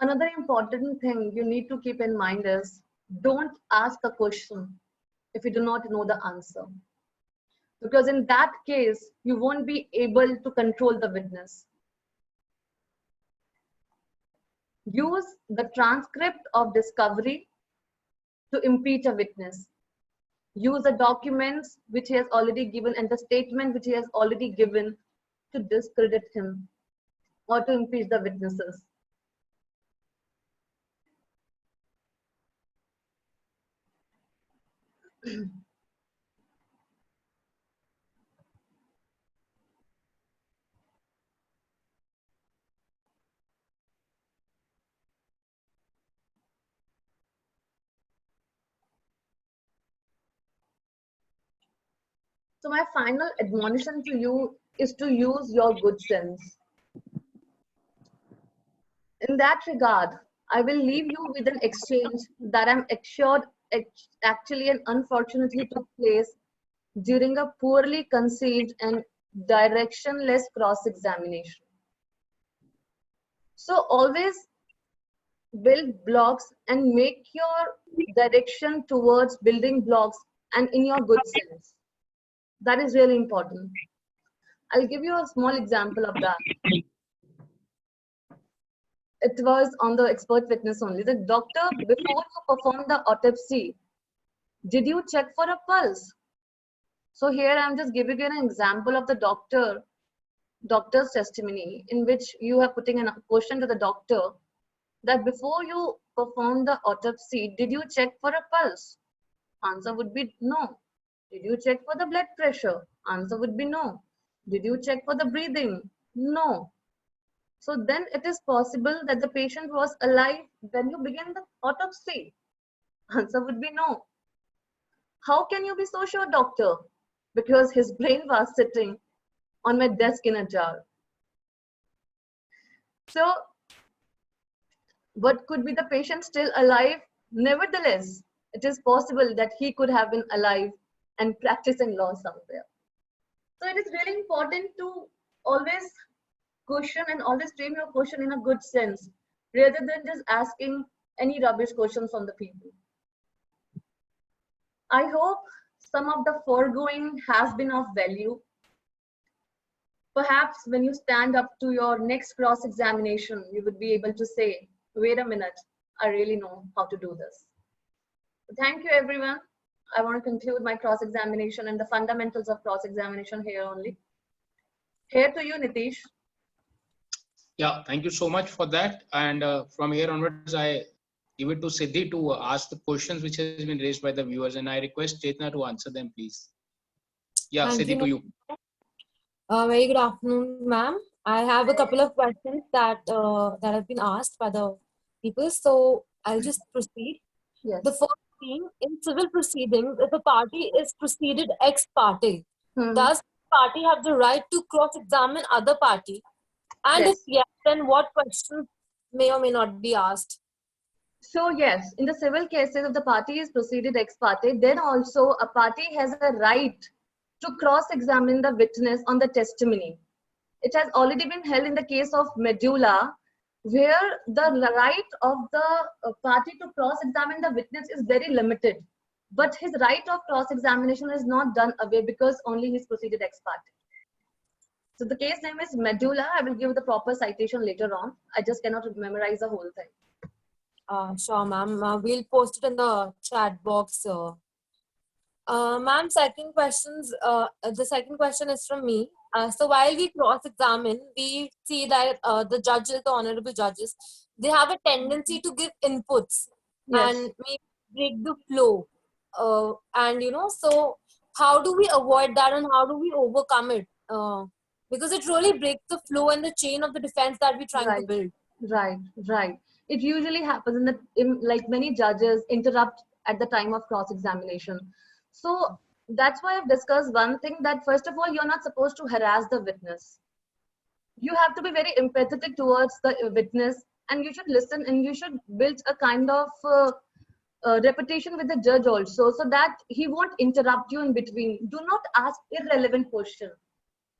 Another important thing you need to keep in mind is don't ask a question if you do not know the answer. Because in that case, you won't be able to control the witness. Use the transcript of discovery to impeach a witness. Use the documents which he has already given and the statement which he has already given to discredit him or to impeach the witnesses. So my final admonition to you is to use your good sense. In that regard, I will leave you with an exchange that I'm assured actually and unfortunately took place during a poorly conceived and directionless cross-examination. So always build blocks and make your direction towards building blocks and in your good sense. That is really important. I'll give you a small example of that. It was on the expert witness only. The doctor, before you perform the autopsy, did you check for a pulse? So here I'm just giving you an example of the doctor's testimony in which you are putting a question to the doctor that before you perform the autopsy, did you check for a pulse? Answer would be no. Did you check for the blood pressure? Answer would be no. Did you check for the breathing? No. So then it is possible that the patient was alive when you began the autopsy. Answer would be no. How can you be so sure, doctor? Because his brain was sitting on my desk in a jar. So, but could be the patient still alive? Nevertheless, it is possible that he could have been alive and practicing law somewhere. So it is really important to always question and always frame your question in a good sense rather than just asking any rubbish questions on the people. I hope some of the foregoing has been of value. Perhaps when you stand up to your next cross examination, you would be able to say, wait a minute, I really know how to do this. Thank you, everyone. I want to conclude my cross examination and the fundamentals of cross examination here only. Here to you, Nitish. Yeah, thank you so much for that. And from here onwards, I give it to Siddhi to ask the questions which has been raised by the viewers, and I request Chetna to answer them, please. Yeah, Thank Siddhi, to you. Very good afternoon, ma'am. I have a couple of questions that have been asked by the people, so I'll just proceed. Yes. The first thing, in civil proceedings, if a party is proceeded ex parte, does the party have the right to cross-examine other party? And Yes. if yes, then what questions may or may not be asked? So yes, in the civil cases, if the party is proceeded ex parte, then also a party has a right to cross-examine the witness on the testimony. It has already been held in the case of Medulla, where the right of the party to cross-examine the witness is very limited. But his right of cross-examination is not done away because only he is proceeded ex parte. So the case name is Medulla. I will give the proper citation later on. I just cannot memorize the whole thing. Sure, ma'am. We'll post it in the chat box. Ma'am, the second question is from me. So while we cross-examine, we see that the judges, the honorable judges, they have a tendency to give inputs and maybe break the flow. So how do we avoid that and how do we overcome it? Because it really breaks the flow and the chain of the defense that we're trying to build. Right. It usually happens like many judges interrupt at the time of cross-examination. So that's why I've discussed one thing, that first of all, you're not supposed to harass the witness. You have to be very empathetic towards the witness, and you should listen, and you should build a kind of reputation with the judge also, so that he won't interrupt you in between. Do not ask irrelevant questions.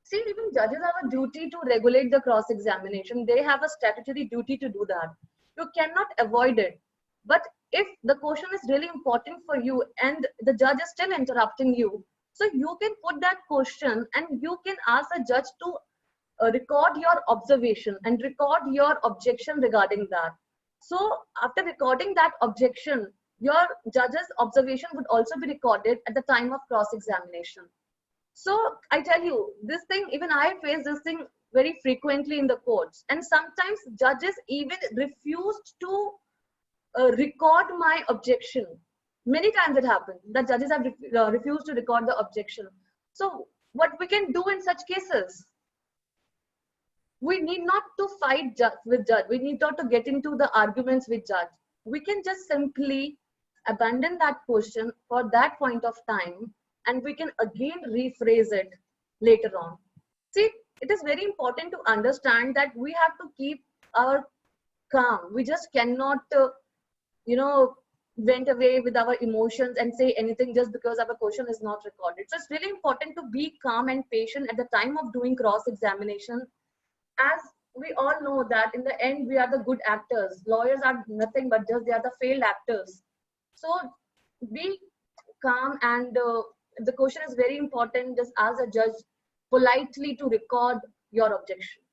See, even judges have a duty to regulate the cross-examination. They have a statutory duty to do that. You cannot avoid it. But if the question is really important for you and the judge is still interrupting you, so you can put that question and you can ask the judge to record your observation and record your objection regarding that. So after recording that objection, your judge's observation would also be recorded at the time of cross-examination. So I tell you, this thing, even I face this thing very frequently in the courts. And sometimes judges even refused to record my objection. Many times it happened that judges have refused to record the objection. So what we can do in such cases? We need not to fight with judge. We need not to get into the arguments with judge. We can just simply abandon that question for that point of time, and we can again rephrase it later on. See, it is very important to understand that we have to keep our calm. We just cannot, went away with our emotions and say anything just because our question is not recorded. So it's really important to be calm and patient at the time of doing cross-examination. As we all know that in the end, we are the good actors. Lawyers are nothing but just, they are the failed actors. So be calm, and the question is very important. Just ask a judge politely to record your objection.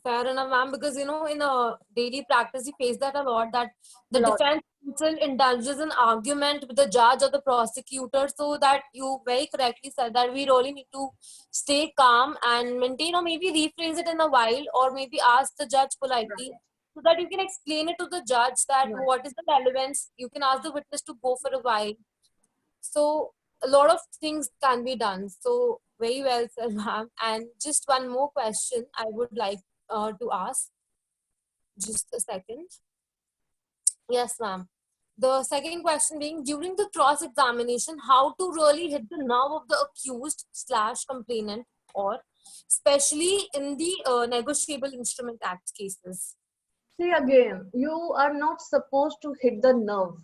Fair enough, ma'am, because in a daily practice we face that a lot, that the defense counsel indulges in argument with the judge or the prosecutor. So that you very correctly said that we really need to stay calm and maintain, or maybe rephrase it in a while, or maybe ask the judge politely, so that you can explain it to the judge that what is the relevance. You can ask the witness to go for a while. So a lot of things can be done. So very well said, ma'am. And just one more question I would like to ask. Just a second. Yes, ma'am. The second question being, during the cross-examination, how to really hit the nerve of the accused / complainant, or especially in the Negotiable Instrument Act cases? See, again, you are not supposed to hit the nerve.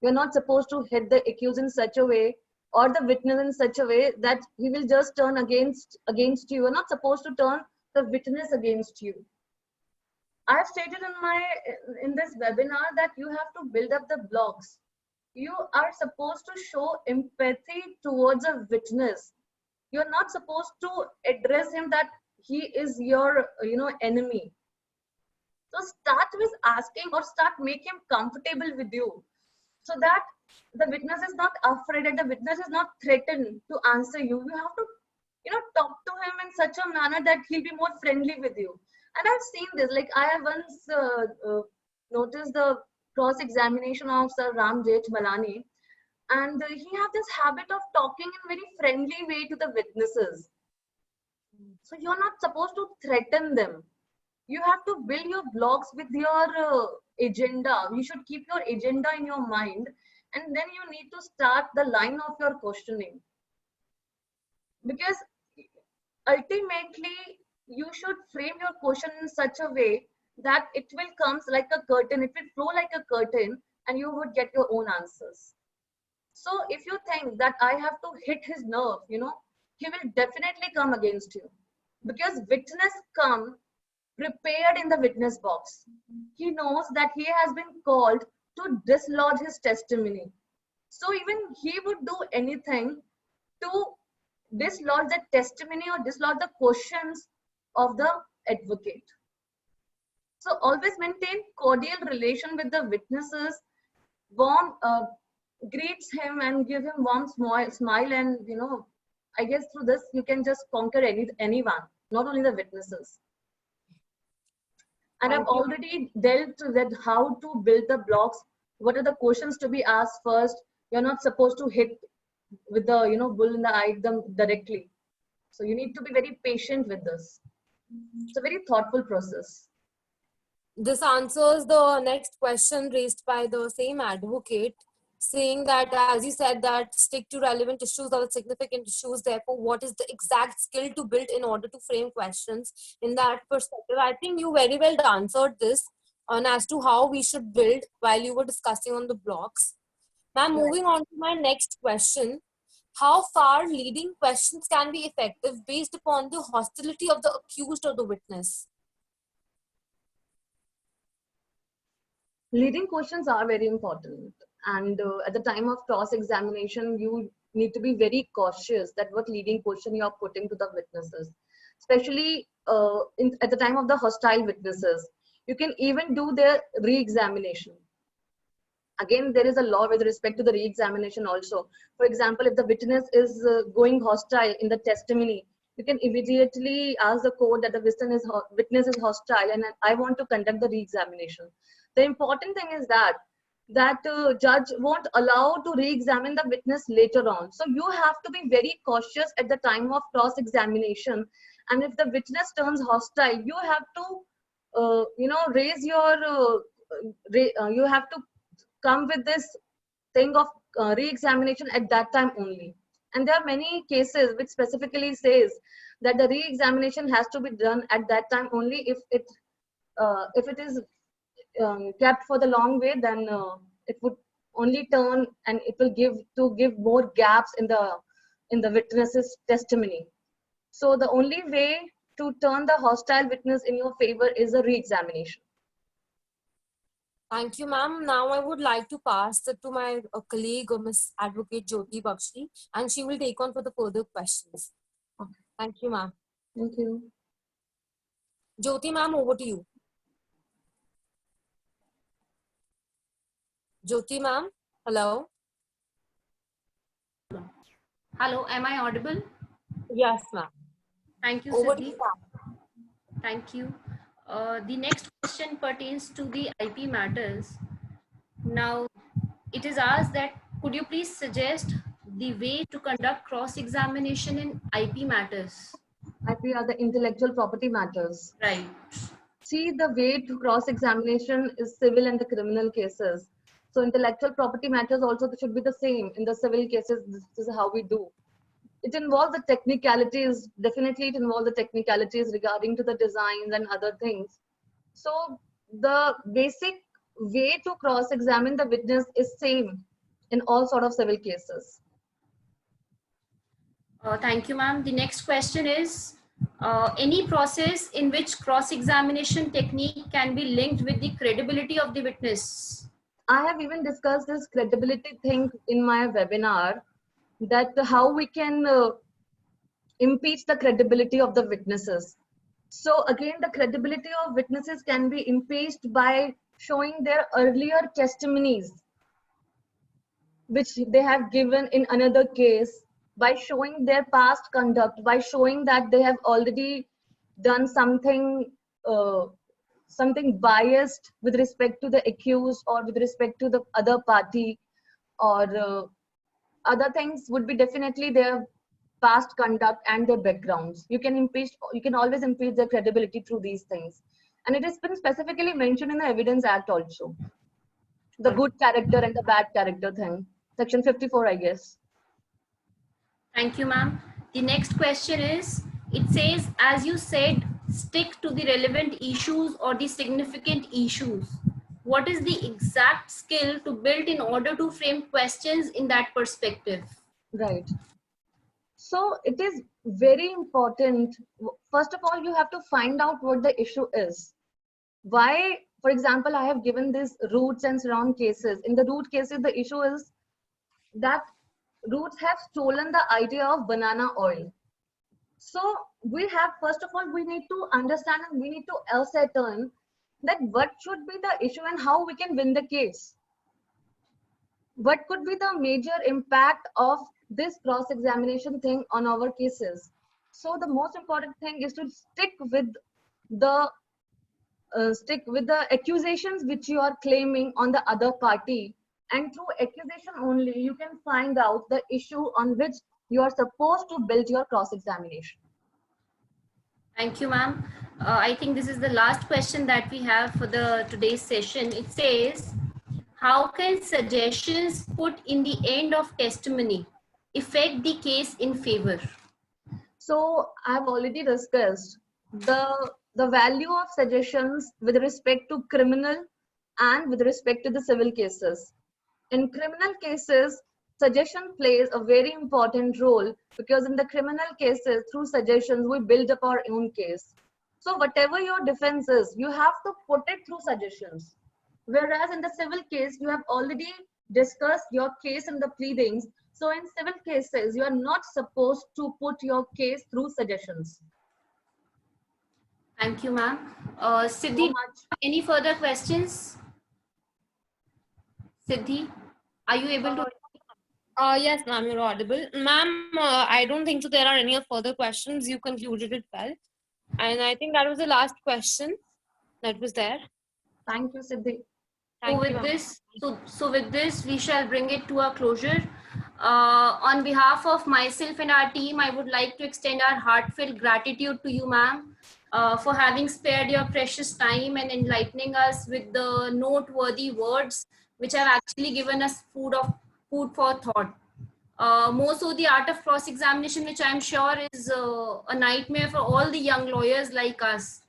You're not supposed to hit the accused in such a way or the witness in such a way that he will just turn against you. You're not supposed to turn the witness against you. I have stated in this webinar that you have to build up the blocks. You are supposed to show empathy towards a witness. You're not supposed to address him that he is your enemy. So start with asking, or start make him comfortable with you, so that the witness is not afraid and the witness is not threatened to answer you. You have to talk to him in such a manner that he'll be more friendly with you. And I've seen this, like I have once noticed the cross-examination of Sir Ram Jethmalani, and he have this habit of talking in very friendly way to the witnesses. So you're not supposed to threaten them. You have to build your blocks with your agenda. You should keep your agenda in your mind, and then you need to start the line of your questioning. Because ultimately, you should frame your question in such a way that it will come like a curtain, it will flow like a curtain, and you would get your own answers. So if you think that I have to hit his nerve, he will definitely come against you, because witness come prepared in the witness box. He knows that he has been called to dislodge his testimony. So even he would do anything to dislodge the testimony or dislodge the questions of the advocate. So always maintain cordial relation with the witnesses, warm, greets him and give him warm smile, and I guess through this you can just conquer anyone, not only the witnesses. And I've already dealt with how to build the blocks. What are the questions to be asked first? You're not supposed to hit with the bull in the eye them directly. So you need to be very patient with this. It's a very thoughtful process. This answers the next question raised by the same advocate, saying that, as you said, that stick to relevant issues or significant issues. Therefore, what is the exact skill to build in order to frame questions in that perspective? I think you very well answered this on as to how we should build while you were discussing on the blocks. Now, moving on to my next question. How far leading questions can be effective based upon the hostility of the accused or the witness? Leading questions are very important. And at the time of cross-examination, you need to be very cautious that what leading question you are putting to the witnesses, especially at the time of the hostile witnesses. You can even do their re-examination. Again, there is a law with respect to the re-examination also. For example, if the witness is going hostile in the testimony, you can immediately ask the court that the witness is hostile and I want to conduct the re-examination. The important thing is that judge won't allow to re-examine the witness later on. So you have to be very cautious at the time of cross-examination. And if the witness turns hostile, you have to, raise your, you have to come with this thing of re-examination at that time only. And there are many cases which specifically says that the re-examination has to be done at that time only. If it is kept for the long way, then it would only turn and it will give more gaps in the witness's testimony. So the only way to turn the hostile witness in your favor is a re-examination. Thank you, ma'am. Now I would like to pass it to my colleague, Ms. Advocate Jyoti Bakshi, and she will take on for the further questions. Okay. Thank you, ma'am. Thank you. Jyoti, ma'am, over to you. Jyoti, ma'am, hello. Hello, am I audible? Yes, ma'am. Thank you, Over Siddhi. to you, ma'am. Thank you. The next question pertains to the IP matters. Now, it is asked that, could you please suggest the way to conduct cross-examination in IP matters? IP are the intellectual property matters. Right. See, the way to cross-examination is civil and the criminal cases. So intellectual property matters also should be the same. In the civil cases, this is how we do. It involves the technicalities, definitely it involves the technicalities regarding to the designs and other things. So the basic way to cross-examine the witness is same in all sort of civil cases. Thank you, ma'am. The next question is, any process in which cross-examination technique can be linked with the credibility of the witness? I have even discussed this credibility thing in my webinar, that how we can impeach the credibility of the witnesses. So again, the credibility of witnesses can be impeached by showing their earlier testimonies, which they have given in another case, by showing their past conduct, by showing that they have already done something biased with respect to the accused or with respect to the other party, or other things would be definitely their past conduct and their backgrounds. You can always impeach their credibility through these things. And it has been specifically mentioned in the Evidence Act also. The good character and the bad character thing. Section 54, I guess. Thank you, ma'am. The next question is, it says, as you said, stick to the relevant issues or the significant issues. What is the exact skill to build in order to frame questions in that perspective? Right. So it is very important. First of all, you have to find out what the issue is. Why, for example, I have given this roots and surround cases. In the root cases, the issue is that roots have stolen the idea of banana oil. So we have, first of all, we need to understand and we need to ascertain that what should be the issue and how we can win the case. What could be the major impact of this cross-examination thing on our cases? So the most important thing is to stick with the accusations which you are claiming on the other party, and through accusation only you can find out the issue on which you are supposed to build your cross-examination. Thank you, ma'am. I think this is the last question that we have for the today's session. It says, how can suggestions put in the end of testimony affect the case in favor? So I've already discussed the value of suggestions with respect to criminal and with respect to the civil cases. In criminal cases, suggestion plays a very important role, because in the criminal cases, through suggestions, we build up our own case. So whatever your defense is, you have to put it through suggestions. Whereas in the civil case, you have already discussed your case in the pleadings. So in civil cases, you are not supposed to put your case through suggestions. Thank you, ma'am. Siddhi, So much. any further questions? Siddhi, are you able to? Yes, ma'am, you're audible. Ma'am, I don't think so there are any further questions. You concluded it well. And I think that was the last question that was there. Thank you, Siddhi. So with this, we shall bring it to a closure. On behalf of myself and our team, I would like to extend our heartfelt gratitude to you, ma'am, for having spared your precious time and enlightening us with the noteworthy words which have actually given us food for thought. More so the art of cross-examination, which I'm sure is a nightmare for all the young lawyers like us.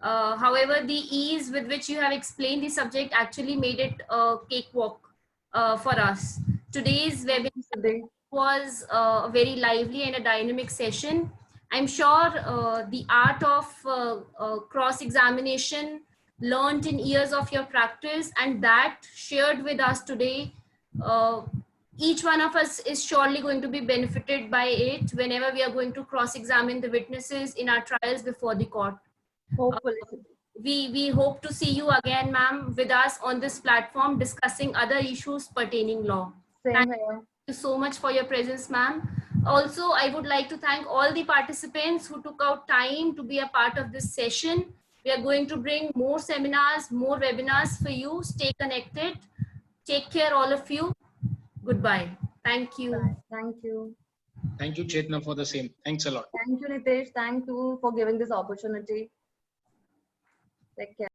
However, the ease with which you have explained the subject actually made it a cakewalk for us. Today's webinar was a very lively and a dynamic session. I'm sure the art of cross-examination learned in years of your practice and that shared with us today, each one of us is surely going to be benefited by it whenever we are going to cross-examine the witnesses in our trials before the court. Hopefully. We hope to see you again, ma'am, with us on this platform discussing other issues pertaining law. Same here. You so much for your presence, ma'am. Also, I would like to thank all the participants who took out time to be a part of this session. We are going to bring more seminars, more webinars for you. Stay connected. Take care, all of you. Goodbye. Thank you. Bye. Thank you. Thank you, Chetna, for the same. Thanks a lot. Thank you, Nitesh. Thank you for giving this opportunity. Take care.